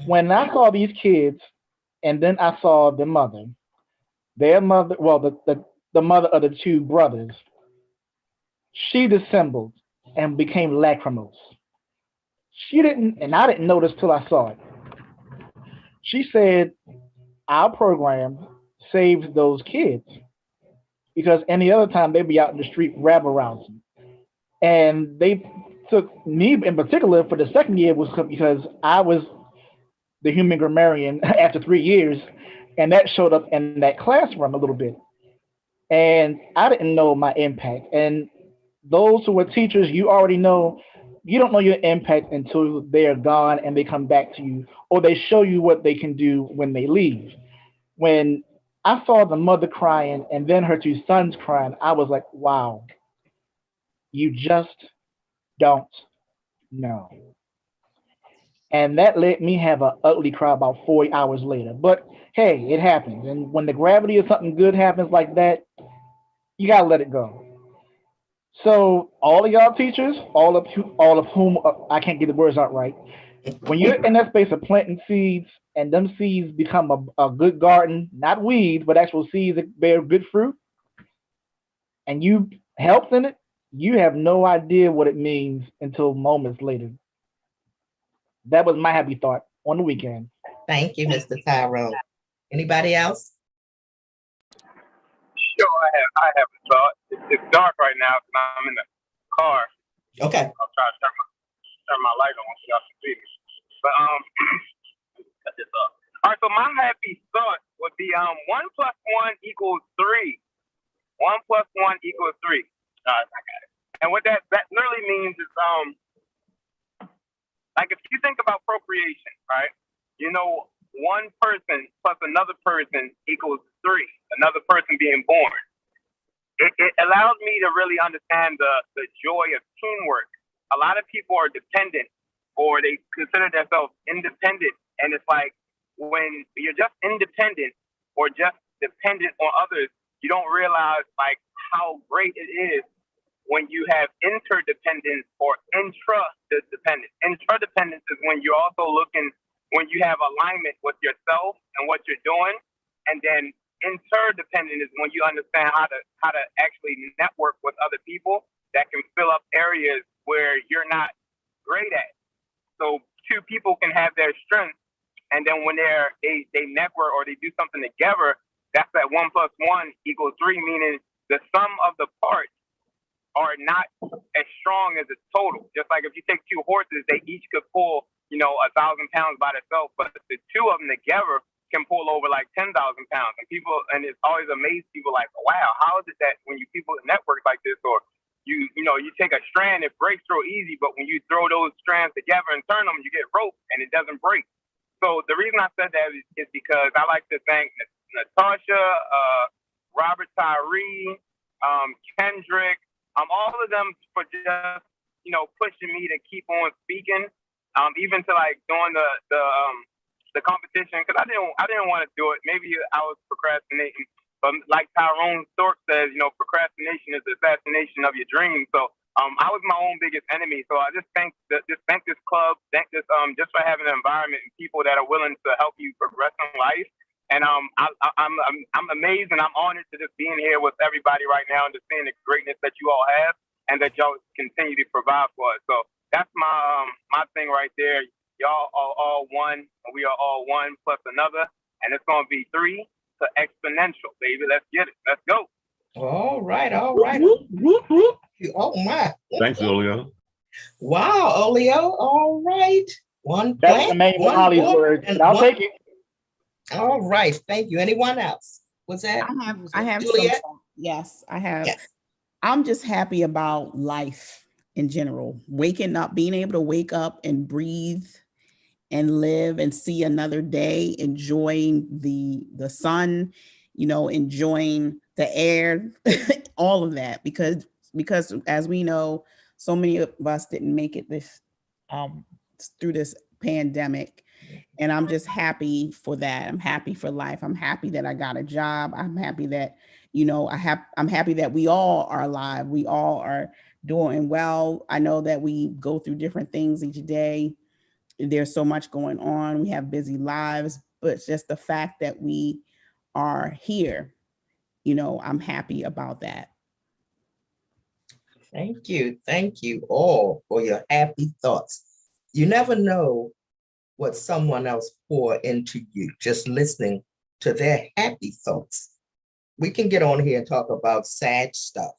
When I saw these kids, and then I saw the mother, their mother, well, the mother of the two brothers, she dissembled and became lacrimose. She didn't, and I didn't notice till I saw it. She said, our program saves those kids because any other time they'd be out in the street rabble rousing. And they took me in particular for the second year was because I was the human grammarian after 3 years, and that showed up in that classroom a little bit. And I didn't know my impact. And those who are teachers, you already know, you don't know your impact until they're gone and they come back to you, or they show you what they can do when they leave. When I saw the mother crying and then her two sons crying, I was like, wow, you just don't know. And that let me have an ugly cry about 4 hours later. But hey, it happens. And when the gravity of something good happens like that, you gotta let it go. So all of y'all teachers, all of whom I can't get the words out right. When you're in that space of planting seeds, and them seeds become a good garden, not weeds, but actual seeds that bear good fruit, and you helped in it, you have no idea what it means until moments later. That was my happy thought on the weekend. Thank you, Mr. Tyrone. Anybody else? Sure, I have a thought. It's dark right now because I'm in the car. Okay. I'll try to turn my light on so y'all can see me. But cut this off. All right, so my happy thought would be 1 + 1 = 3. 1 + 1 = 3. All right, I got it. And what that literally means is like if you think about procreation, right? You know, one person plus another person equals 3. Another person being born. It allows me to really understand the joy of teamwork. A lot of people are dependent, or they consider themselves independent, and it's like when you're just independent or just dependent on others, you don't realize like how great it is when you have interdependence or intradependence. Intradependence is when you're also when you have alignment with yourself and what you're doing, and then interdependent is when you understand how to actually network with other people that can fill up areas where you're not great at. So two people can have their strengths, and then when they network or they do something together, that's that 1 + 1 = 3, meaning the sum of the parts are not as strong as its total. Just like if you take two horses, they each could pull 1,000 pounds by themselves, but the two of them together can pull over like 10,000 pounds. And it's always amazed people like, wow, how is it that when people network like this, or you take a strand, it breaks real easy, but when you throw those strands together and turn them, you get rope and it doesn't break. So the reason I said that is because I like to thank Natasha, Robert Tyree, Kendrick, all of them for just pushing me to keep on speaking, even to like doing the competition, because I didn't want to do it. Maybe I was procrastinating, but like Tyrone Thorpe says, procrastination is the assassination of your dreams. So I was my own biggest enemy. So I just thank this club, thank this just for having an environment and people that are willing to help you progress in life. And I'm amazed and I'm honored to just being here with everybody right now and just seeing the greatness that you all have and that y'all continue to provide for us. So that's my thing right there. Y'all are all one, and we are all one plus another, and it's gonna be 3 to exponential, baby. Let's get it. Let's go. All right, all right. Oh my. Thanks, Olio. Wow, Olio. All right. One That's the main Holly's word, and I'll take it. All right, thank you. Anyone else? What's that? I have Juliet? Yes, I have. Yes. I'm just happy about life in general. Waking up, being able to wake up and breathe and live and see another day, enjoying the sun, enjoying the air, all of that, because as we know, so many of us didn't make it this through this pandemic. And I'm just happy for that. I'm happy for life. I'm happy that I got a job. I'm happy that, I'm happy that we all are alive. We all are doing well. I know that we go through different things each day. There's so much going on. We have busy lives, but it's just the fact that we are here, I'm happy about that. Thank you. Thank you all for your happy thoughts. You never know what someone else pour into you, just listening to their happy thoughts. We can get on here and talk about sad stuff,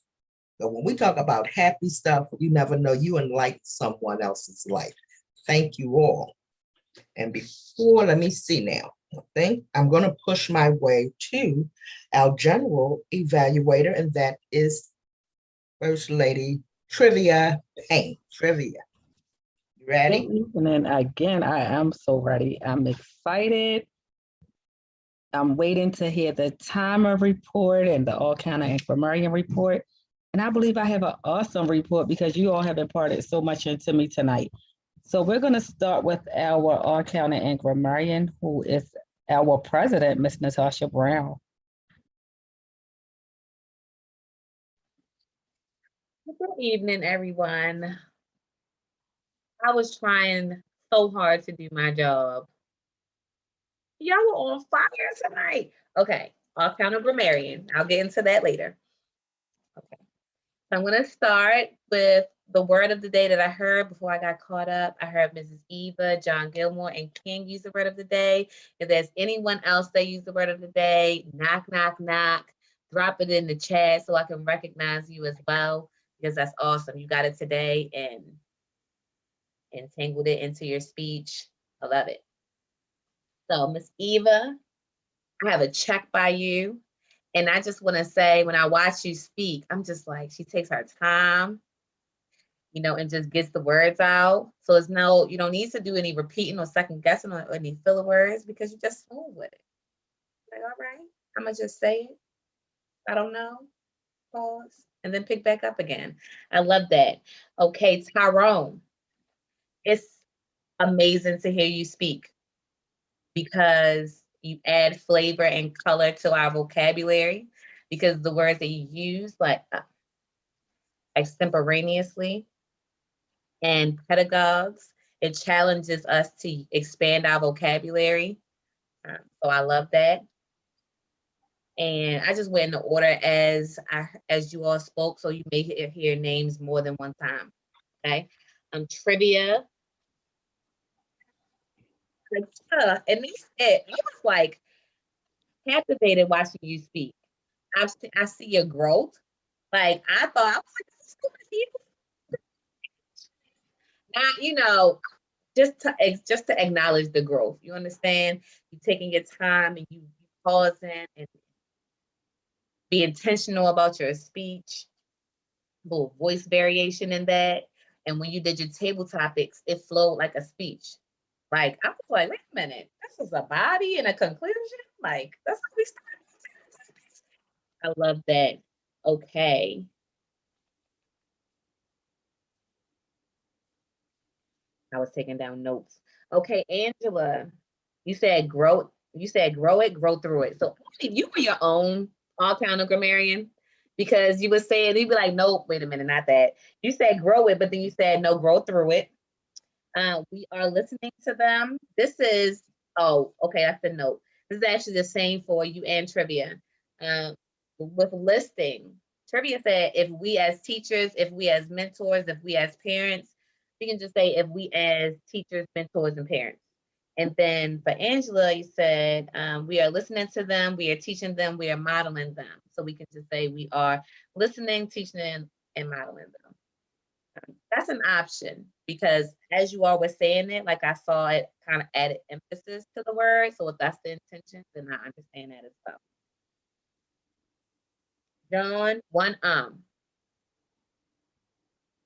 but when we talk about happy stuff, you never know, you enlighten someone else's life. Thank you all. And before, let me see now, I think I'm going to push my way to our general evaluator, and that is First Lady Trivia Payne. Trivia. Ready? Good evening again. I am so ready. I'm excited. I'm waiting to hear the timer report and the all-counter and grammarian report. And I believe I have an awesome report because you all have imparted so much into me tonight. So we're going to start with our all-counter and grammarian, who is our president, Miss Natasha Brown. Good evening, everyone. I was trying so hard to do my job. Y'all were on fire tonight. Okay, I'll count a grammarian. I'll get into that later. Okay, so I'm going to start with the word of the day that I heard before I got caught up. I heard Mrs. Eva, John Gilmore, and King use the word of the day. If there's anyone else that use the word of the day, knock, knock, knock, drop it in the chat so I can recognize you as well, because that's awesome. You got it today and entangled it into your speech. I love it. So, Miss Eva, I have a check by you. And I just want to say, when I watch you speak, I'm just like, she takes her time, and just gets the words out. So it's you don't need to do any repeating or second guessing or any filler words, because you just smooth with it. Like, all right, I'm going to just say it. I don't know. Pause. And then pick back up again. I love that. Okay, Tyrone. It's amazing to hear you speak, because you add flavor and color to our vocabulary, because the words that you use, like extemporaneously and pedagogues, it challenges us to expand our vocabulary. So I love that. And I just went in the order as you all spoke, so you may hear names more than one time. Okay. Trivia. And I was like captivated watching you speak. I see your growth. Like, I was like, stupid people. Now, just to acknowledge the growth. You understand? You taking your time and you pausing and be intentional about your speech. Little voice variation in that. And when you did your table topics, it flowed like a speech. Like, I was like, wait a minute, this is a body and a conclusion? Like, that's how we started. I love that. Okay. I was taking down notes. Okay, Angela, you said grow it, grow through it. So you were your own all-counter grammarian, because you were saying, you'd be like, nope, wait a minute, not that. You said grow it, but then you said no, grow through it. We are listening to them. This is, okay, that's the note. This is actually the same for you and trivia. With listing, trivia said, if we as teachers, if we as mentors, if we as parents, we can just say if we as teachers, mentors, and parents. And then for Angela, you said, we are listening to them, we are teaching them, we are modeling them. So we can just say we are listening, teaching, and modeling them. That's an option, because as you all were saying it, like I saw it kind of added emphasis to the word. So if that's the intention, then I understand that as well. John, one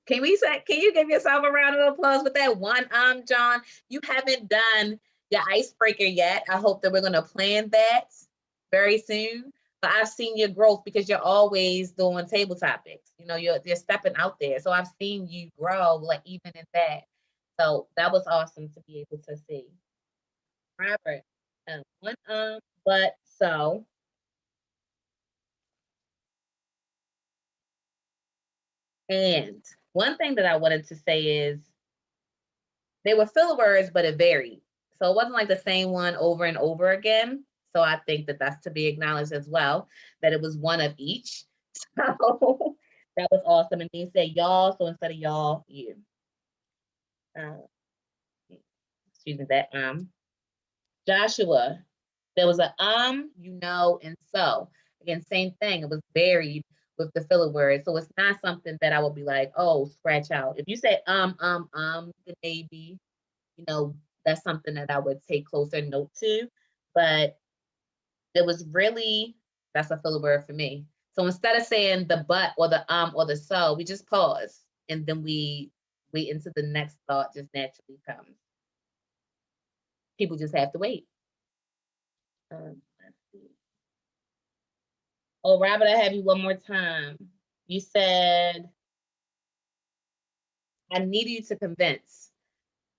Can you give yourself a round of applause with that one John? You haven't done your icebreaker yet. I hope that we're going to plan that very soon. but I've seen your growth because you're always doing table topics. You know, you're stepping out there. So I've seen you grow, like even in that. So that was awesome to be able to see. Robert, but so. And one thing that I wanted to say is they were filler words, but it varied. So it wasn't like the same one over and over again. So I think that that's to be acknowledged as well, that it was one of each. So that was awesome. And they said y'all, so instead of y'all, you. Excuse me, that Joshua, there was a you know, and so. Again, same thing. It was varied with the filler words. So it's not something that I would be like, oh, scratch out. If you say then maybe, you know, that's something that I would take closer note to. But it was really, that's a filler word for me. So instead of saying the but or the so, we just pause and then we wait until the next thought just naturally comes. People just have to wait. Let's see. Oh, Robert, I have you one more time. You said, I need you to convince.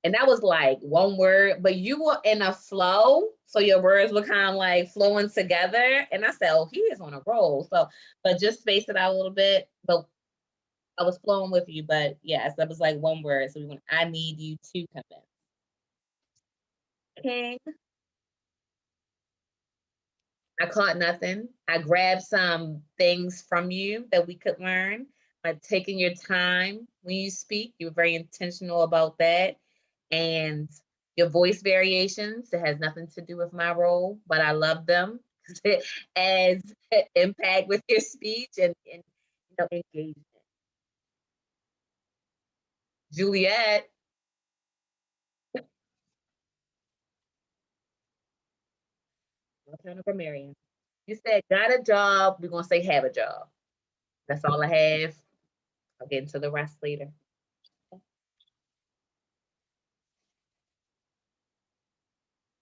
And that was like one word, but you were in a flow. So your words were kind of like flowing together. And I said, oh, he is on a roll. So, but just space it out a little bit. But I was flowing with you. But yes, that was like one word. So we went, I need you to convince. King. I caught nothing. I grabbed some things from you that we could learn. Like taking your time when you speak, you're very intentional about that. And your voice variations, it has nothing to do with my role, but I love them as impact with your speech and you know, engagement. Juliet. I'll turn over Marion. You said got a job, we're gonna say have a job. That's all I have. I'll get into the rest later.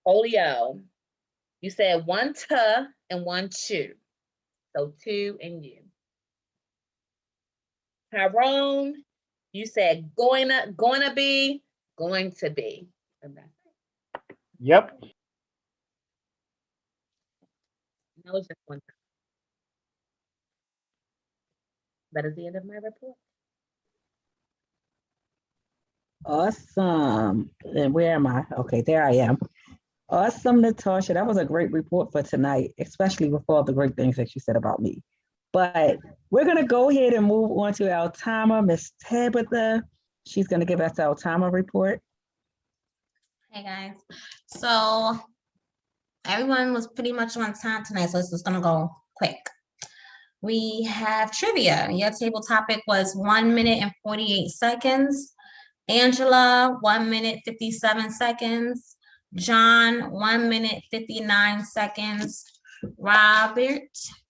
Olio, you said one to and one to. So to and you. Tyrone, you said going to be. Yep. That was just one time. That is the end of my report. Awesome. And where am I? Okay, there I am. Awesome, Natasha. That was a great report for tonight, especially with all the great things that you said about me. But we're going to go ahead and move on to our timer, Miss Tabitha. She's going to give us our timer report. Hey, guys. So everyone was pretty much on time tonight, so this is going to go quick. We have trivia. Your table topic was 1 minute and 48 seconds. Angela, 1 minute, 57 seconds. John, 1 minute, 59 seconds. Robert,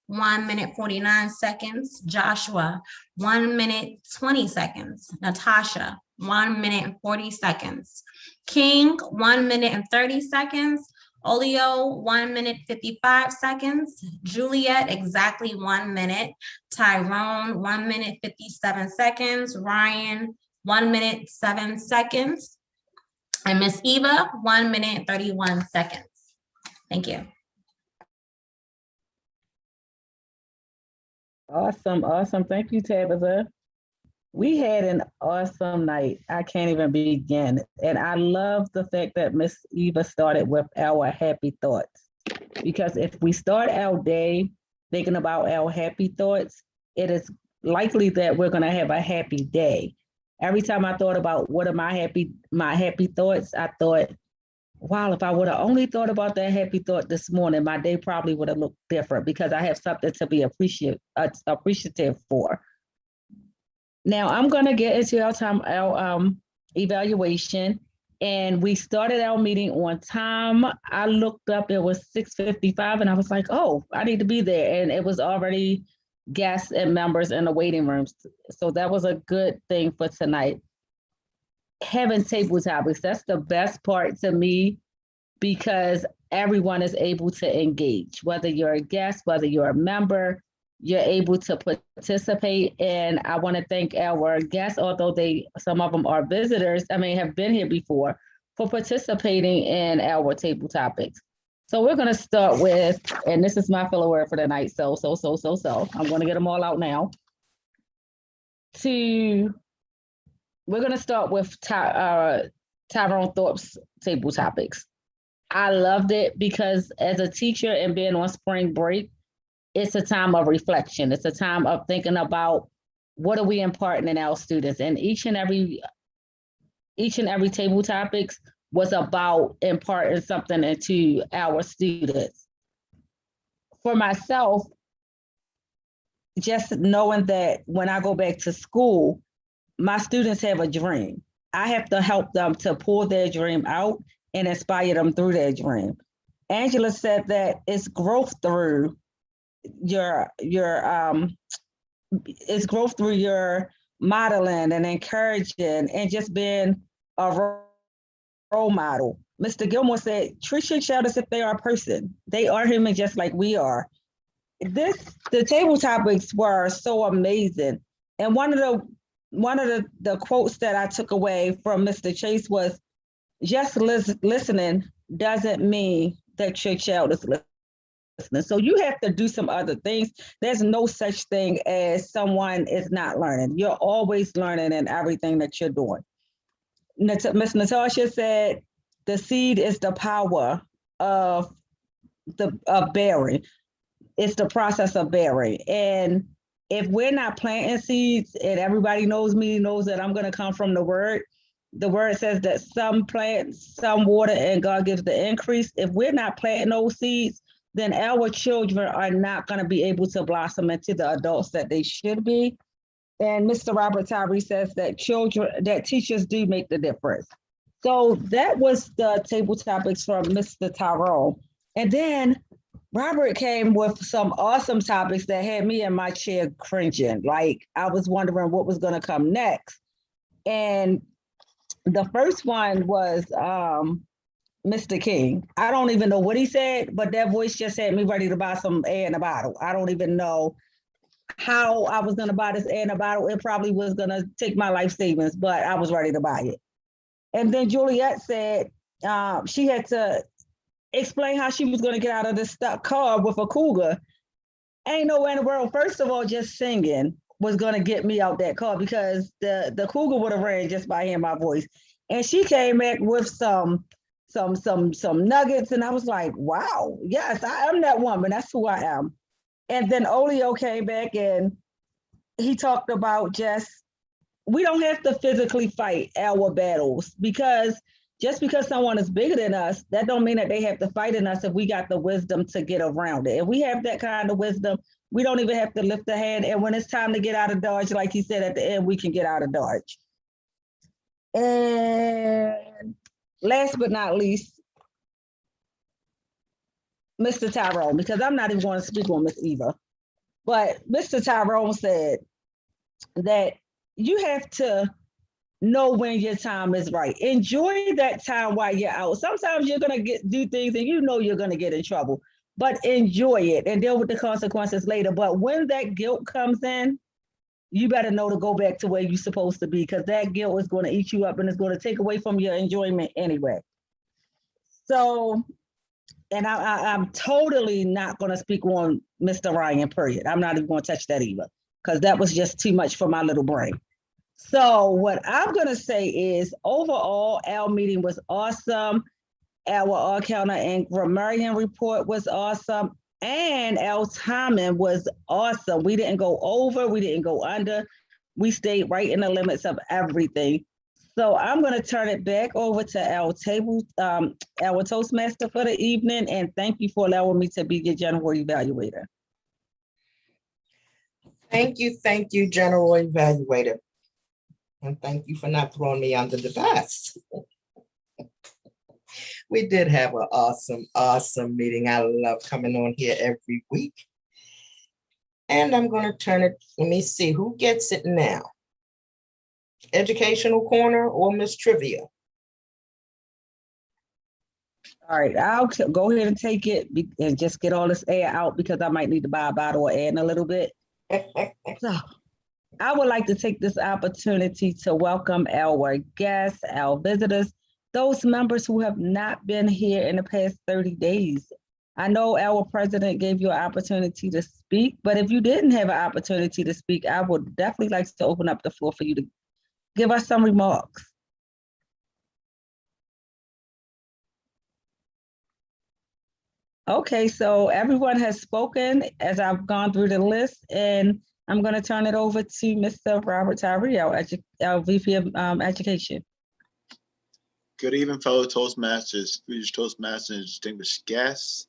1 minute, 49 seconds. Joshua, 1 minute, 20 seconds. Natasha, 1 minute and 40 seconds. King, 1 minute and 30 seconds. Olio, 1 minute, 55 seconds. Juliet, exactly 1 minute. Tyrone, 1 minute, 57 seconds. Ryan, 1 minute, 7 seconds. And Miss Eva, 1 minute, 31 seconds. Thank you. Awesome, awesome. Thank you, Tabitha. We had an awesome night. I can't even begin. And I love the fact that Miss Eva started with our happy thoughts. Because if we start our day thinking about our happy thoughts, it is likely that we're going to have a happy day. Every time I thought about what are my happy thoughts, I thought, wow, if I would have only thought about that happy thought this morning, my day probably would have looked different because I have something to be appreciative for. Now I'm going to get into our evaluation, and we started our meeting on time. I looked up, it was 6:55, and I was like, oh, I need to be there. And it was already guests and members in the waiting rooms. So that was a good thing for tonight. Having table topics, that's the best part to me, because everyone is able to engage, whether you're a guest, whether you're a member, you're able to participate. And I want to thank our guests, although some of them are visitors, have been here before, for participating in our table topics. So we're going to start with, and this is my filler word for the night. So. I'm going to get them all out now. We're going to start with Tyrone Thorpe's table topics. I loved it because as a teacher and being on spring break, it's a time of reflection. It's a time of thinking about what are we imparting in our students. And each and every table topics was about imparting something into our students. For myself, just knowing that when I go back to school, my students have a dream. I have to help them to pull their dream out and inspire them through their dream. Angela said that it's growth through your modeling and encouraging and just being a role model. Mr. Gilmore said, treat your child as if they are a person. They are human just like we are. The table topics were so amazing. And one of the quotes that I took away from Mr. Chase was, just listening doesn't mean that your child is listening. So you have to do some other things. There's no such thing as someone is not learning. You're always learning in everything that you're doing. Miss Natasha said, the seed is the power of bearing. It's the process of bearing. And if we're not planting seeds, and everybody knows me, knows that I'm going to come from the word says that some plant, some water, and God gives the increase. If we're not planting those seeds, then our children are not going to be able to blossom into the adults that they should be. And Mr. Robert Tyree says that teachers do make the difference. So that was the table topics from Mr. Tyrone. And then Robert came with some awesome topics that had me in my chair cringing. Like, I was wondering what was going to come next. And the first one was Mr. King. I don't even know what he said, but that voice just had me ready to buy some air in a bottle. I don't even know how I was going to buy this air in a bottle. It probably was going to take my life savings, but I was ready to buy it. And then Juliet said she had to explain how she was going to get out of this stuck car with a cougar. Ain't no way in the world. First of all, just singing was going to get me out that car, because the cougar would have ran just by hearing my voice. And she came back with some nuggets, and I was like, wow, yes, I am that woman. That's who I am. And then Olio came back and he talked about we don't have to physically fight our battles, because just because someone is bigger than us, that don't mean that they have to fight in us if we got the wisdom to get around it. If we have that kind of wisdom, we don't even have to lift a hand. And when it's time to get out of Dodge, like he said at the end, we can get out of Dodge. And last but not least, Mr. Tyrone, because I'm not even going to speak on Miss Eva, but Mr. Tyrone said that you have to know when your time is right. Enjoy that time while you're out. Sometimes you're going to do things and you know you're going to get in trouble, but enjoy it and deal with the consequences later. But when that guilt comes in, you better know to go back to where you're supposed to be, because that guilt is going to eat you up and it's going to take away from your enjoyment anyway. So, and I'm totally not going to speak on Mr. Ryan, period. I'm not even going to touch that either, because that was just too much for my little brain. So what I'm going to say is, overall, our meeting was awesome. Our all-counter and grammarian report was awesome. And our timing was awesome. We didn't go over, we didn't go under. We stayed right in the limits of everything. So I'm going to turn it back over to our Toastmaster for the evening. And thank you for allowing me to be your general evaluator. Thank you, general evaluator. And thank you for not throwing me under the bus. We did have an awesome meeting. I love coming on here every week. And I'm going to turn it, let me see, who gets it now? Educational Corner or Miss Trivia? All right, I'll go ahead and take it and just get all this air out because I might need to buy a bottle or air in a little bit. So I would like to take this opportunity to welcome our guests, our visitors, those members who have not been here in the past 30 days. I know our president gave you an opportunity to speak, but if you didn't have an opportunity to speak, I would definitely like to open up the floor for you to give us some remarks. Okay, so everyone has spoken as I've gone through the list, and I'm going to turn it over to Mr. Robert Tyree, our VP of Education. Good evening, fellow Toastmasters, future Toastmasters, distinguished guests.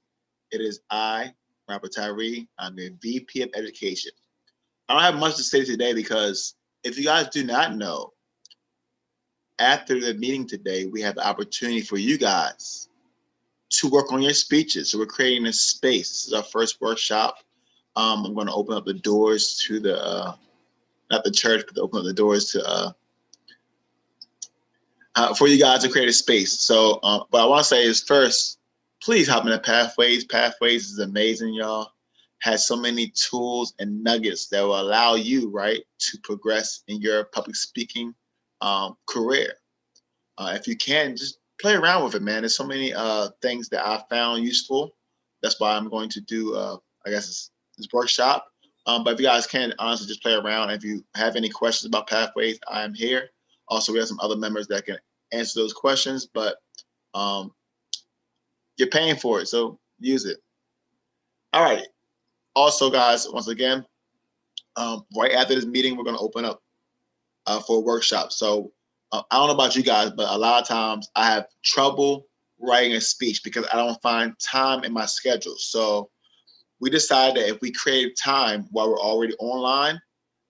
It is I, Robert Tyree. I'm the VP of Education. I don't have much to say today because if you guys do not know, after the meeting today, we have the opportunity for you guys to work on your speeches. So we're creating a space. This is our first workshop. I'm going to open up the doors to the, not the church, but open up the doors to, for you guys to create a space. So what I want to say is first, please hop into Pathways. Pathways is amazing, y'all. Has so many tools and nuggets that will allow you, right, to progress in your public speaking career. If you can, just play around with it, man. There's so many things that I found useful. That's why I'm going to do, I guess, this workshop. But if you guys can, honestly, just play around. If you have any questions about Pathways, I am here. Also, we have some other members that can answer those questions, but you're paying for it, so use it. All right. Also, guys, once again, right after this meeting, we're going to open up for a workshop. So I don't know about you guys, but a lot of times I have trouble writing a speech because I don't find time in my schedule. So we decided that if we create time while we're already online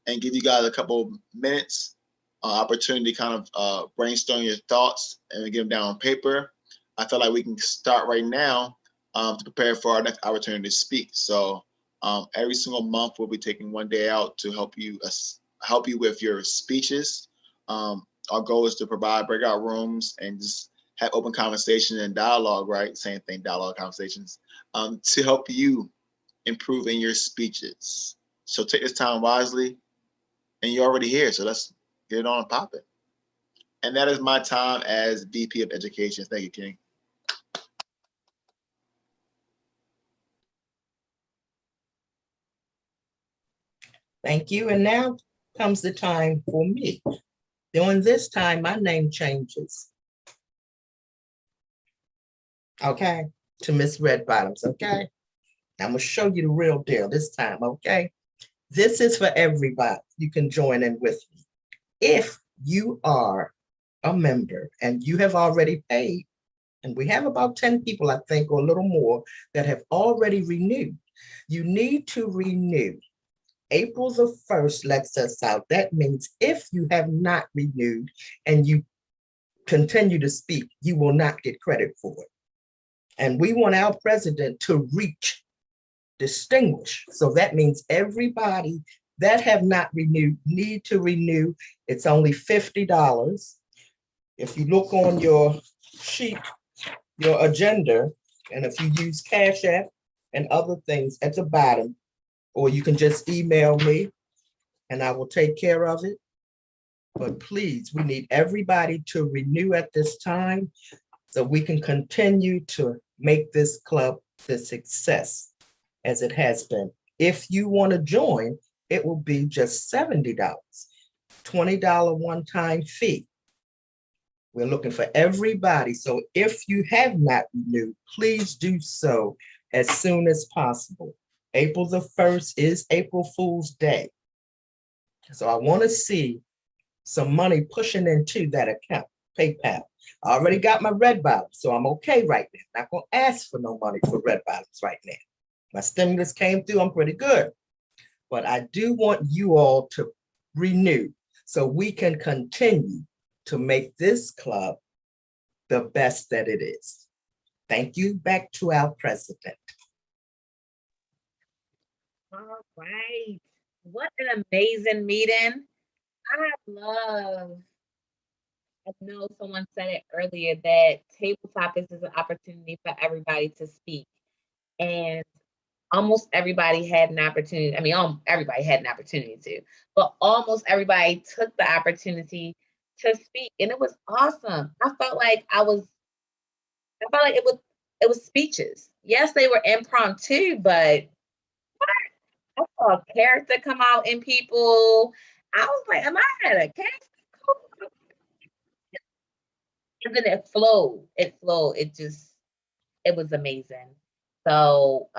and give you guys a couple of minutes, opportunity to kind of brainstorm your thoughts and get them down on paper, I feel like we can start right now to prepare for our next opportunity to speak. So every single month we'll be taking one day out to help you with your speeches. Our goal is to provide breakout rooms and just have open conversation and dialogue, right? Same thing, dialogue, conversations, to help you improve in your speeches. So take this time wisely, and you're already here, so let's get it on and pop it. And that is my time as VP of Education. Thank you, King. Thank you. And now comes the time for me. During this time, my name changes. Okay, to Miss Red Bottoms, okay? I'm gonna show you the real deal this time, okay? This is for everybody. You can join in with me. If you are a member and you have already paid, and we have about 10 people, I think, or a little more, that have already renewed, you need to renew. April the 1st lets us out. That means if you have not renewed and you continue to speak, you will not get credit for it. And we want our president to reach distinguish. So that means everybody that have not renewed need to renew. It's only $50. If you look on your sheet, your agenda, and if you use Cash App and other things at the bottom, or you can just email me and I will take care of it. But please, we need everybody to renew at this time so we can continue to make this club the success as it has been. If you want to join, it will be just $70, $20 one-time fee. We're looking for everybody. So if you have not renewed, please do so as soon as possible. April the 1st is April Fool's Day. So I want to see some money pushing into that account, PayPal. I already got my red bottoms, so I'm okay right now. Not going to ask for no money for red bottoms right now. My stimulus came through, I'm pretty good. But I do want you all to renew so we can continue to make this club the best that it is. Thank you. Back to our president. All right. What an amazing meeting. I love I know someone said it earlier that table topics is an opportunity for everybody to speak. And almost everybody had an opportunity. I mean, everybody had an opportunity to, but almost everybody took the opportunity to speak. And it was awesome. I felt like it was speeches. Yes, they were impromptu, but I saw a character come out in people. I was like, am I at a character? And then it flowed. It flowed. It was amazing. So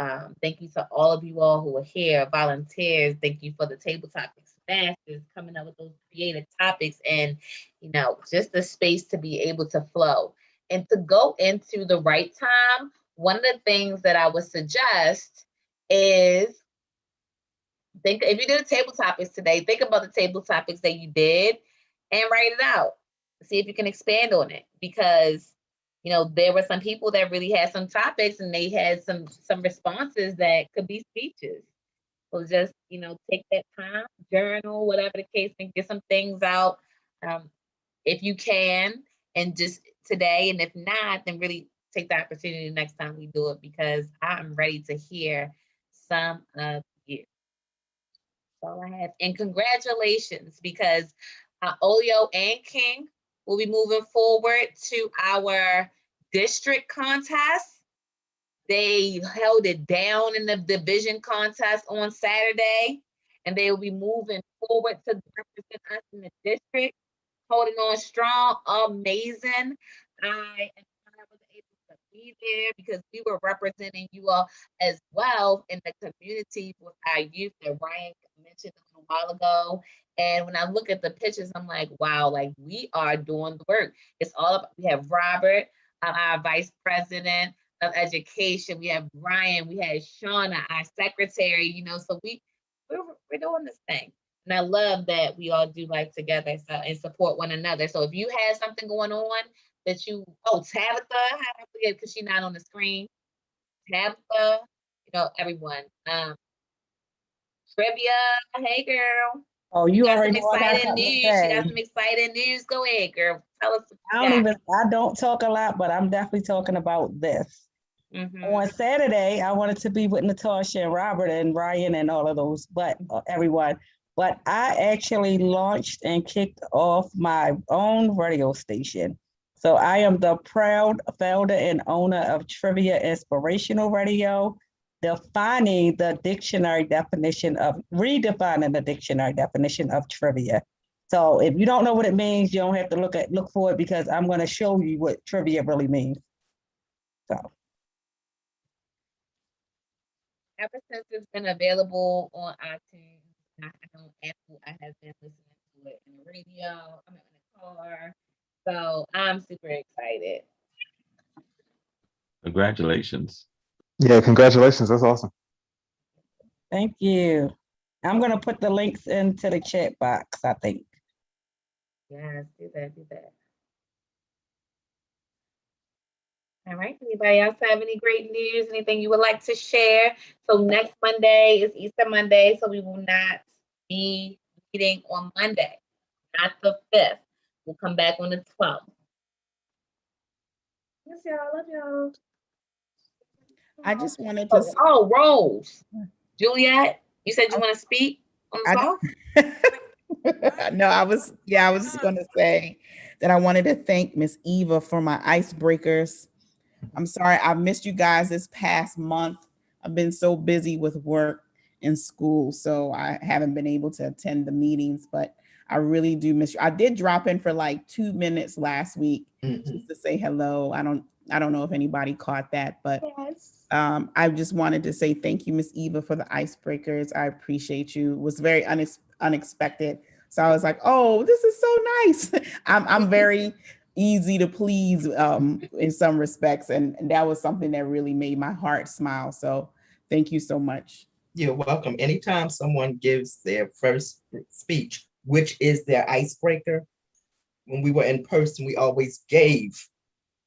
thank you to all of you all who are here, volunteers. Thank you for the table topics masters coming up with those creative topics and, just the space to be able to flow and to go into the right time. One of the things that I would suggest is if you did a table topics today, think about the table topics that you did and write it out. See if you can expand on it because there were some people that really had some topics and they had some responses that could be speeches. So just, take that time, journal, whatever the case, and get some things out if you can, and just today. And if not, then really take the opportunity next time we do it because I'm ready to hear some of you. That's all I have. And congratulations because Olio and King will be moving forward to our district contest. They held it down in the division contest on Saturday, and they will be moving forward to represent us in the district, holding on strong, amazing. I was able to be there because we were representing you all as well in the community with our youth that Ryan mentioned a while ago. And when I look at the pictures, I'm like, wow, like we are doing the work. It's all about, we have Robert, our vice president of education. We have Brian, we had Shauna, our secretary, so we're doing this thing. And I love that we all do life together and support one another. So if you have something going on that Tabitha, how I forget because she's not on the screen. Tabitha, everyone. Trivia, hey girl. Oh, you got already some know I got exciting something to news. She got say. some exciting news. Go ahead, girl. Tell us what you got. I don't talk a lot, but I'm definitely talking about this. On Saturday, I wanted to be with Natasha and Robert and Ryan and all of those, but everyone. But I actually launched and kicked off my own radio station. So I am the proud founder and owner of Trivia Inspirational Radio, redefining the dictionary definition of trivia. So if you don't know what it means, you don't have to look for it because I'm going to show you what trivia really means. So. Ever since it's been available on iTunes, I have been listening to it in the radio, I'm in the car. So I'm super excited. Congratulations. Yeah, congratulations. That's awesome. Thank you. I'm going to put the links into the chat box, I think. Yes, do that. All right. Anybody else have any great news? Anything you would like to share? So next Monday is Easter Monday, so we will not be meeting on Monday, not the 5th. We'll come back on the 12th. Yes, y'all. Love y'all. I just wanted to. Rose. Juliet, you said you want to speak on the 12th? No, I was just going to say that I wanted to thank Miss Eva for my icebreakers. I'm sorry I missed you guys this past month. I've been so busy with work and school, so I haven't been able to attend the meetings, but I really do miss you. I did drop in for like 2 minutes last week just to say hello. I don't know if anybody caught that, but I just wanted to say thank you, Miss Eva, for the icebreakers. I appreciate you. It was very unexpected. So I was like, oh, this is so nice. I'm very easy to please in some respects. And that was something that really made my heart smile. So thank you so much. You're welcome. Anytime someone gives their first speech, which is their icebreaker, when we were in person, we always gave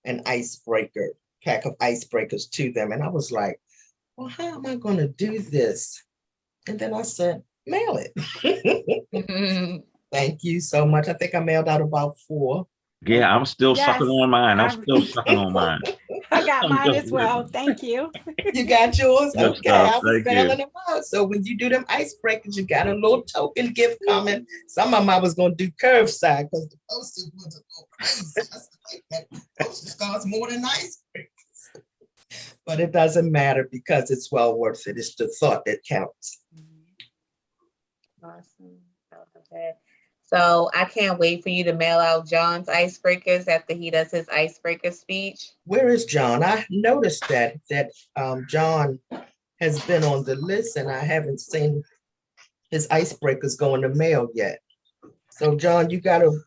an icebreaker, pack of icebreakers to them. And I was like, well, how am I going to do this? And then I said, mail it. Thank you so much. I think I mailed out about 4. Yeah, I'm still Yes, sucking on mine. I'm I- still sucking on mine. I got I'm mine just as well. Thank you. You got yours? Good Okay, stuff. I was Thank you. bailing them out. So when you do them icebreakers, you got a little token gift coming. Some of them I was gonna do curbside because the postage was a little crazy. I was like, that postage costs more than icebreakers. But it doesn't matter because it's well worth it. It's the thought that counts. Awesome. I love that. So I can't wait for you to mail out John's icebreakers after he does his icebreaker speech. Where is John? I noticed that John has been on the list and I haven't seen his icebreakers go in the mail yet. So John, you got an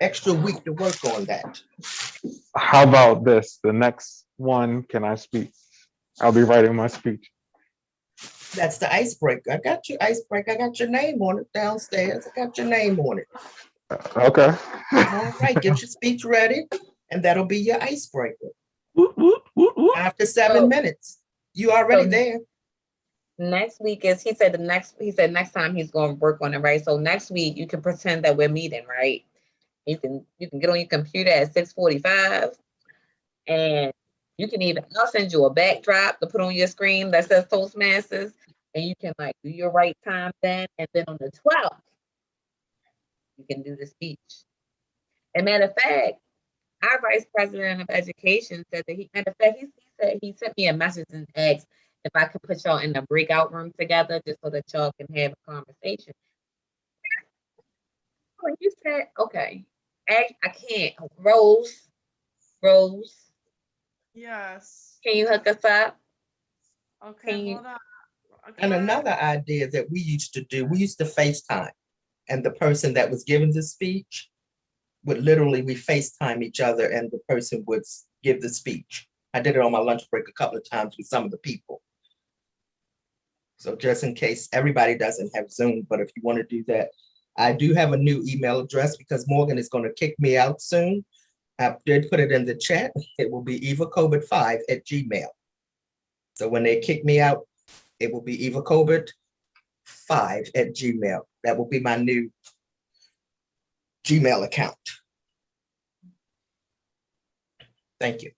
extra week to work on that. How about this? The next one, can I speak? I'll be writing my speech. That's the icebreaker. I got your icebreaker. I got your name on it downstairs. I got your name on it. Okay. All right, get your speech ready, and that'll be your icebreaker. 5 to 7 minutes. You already there. Next week is he said next time he's going to work on it, right? So next week you can pretend that we're meeting, right? You can get on your computer at 6:45 and you can I'll send you a backdrop to put on your screen that says Toastmasters, and you can like do your right time then, and then on the 12th you can do the speech. And matter of fact, our vice president of education said that he said he sent me a message and asked if I could put y'all in the breakout room together just so that y'all can have a conversation. When you said, okay, I can't. Rose, Yes. can you hook us up? Okay, hold on. And another idea that we used to do, we used to FaceTime, and the person that was giving the speech would literally, we FaceTime each other and the person would give the speech. I did it on my lunch break a couple of times with some of the people. So just in case everybody doesn't have Zoom, but if you want to do that, I do have a new email address because Morgan is going to kick me out soon. I did put it in the chat. It will be evacobit5@gmail. So when they kick me out, it will be evacobit5@gmail. That will be my new Gmail account. Thank you.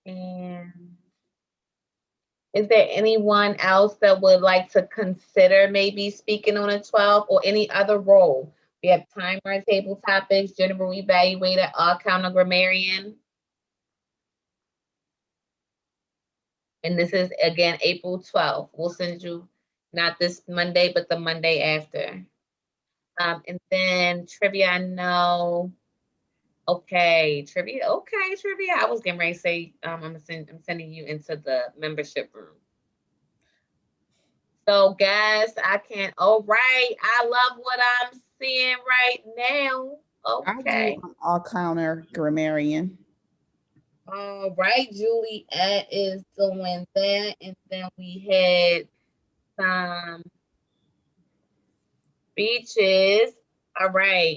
And is there anyone else that would like to consider maybe speaking on a 12th or any other role? We have timer, table topics, general evaluator, all-counter grammarian. And this is again April 12th. We'll send you not this Monday, but the Monday after. And then trivia, I know. Okay, trivia. Okay, trivia. I was getting ready to say I'm sending you into the membership room. So guys, I can't. All right, I love what I'm seeing right now. Okay. I do all counter grammarian. All right, Juliet is doing that, and then we had some speeches. All right.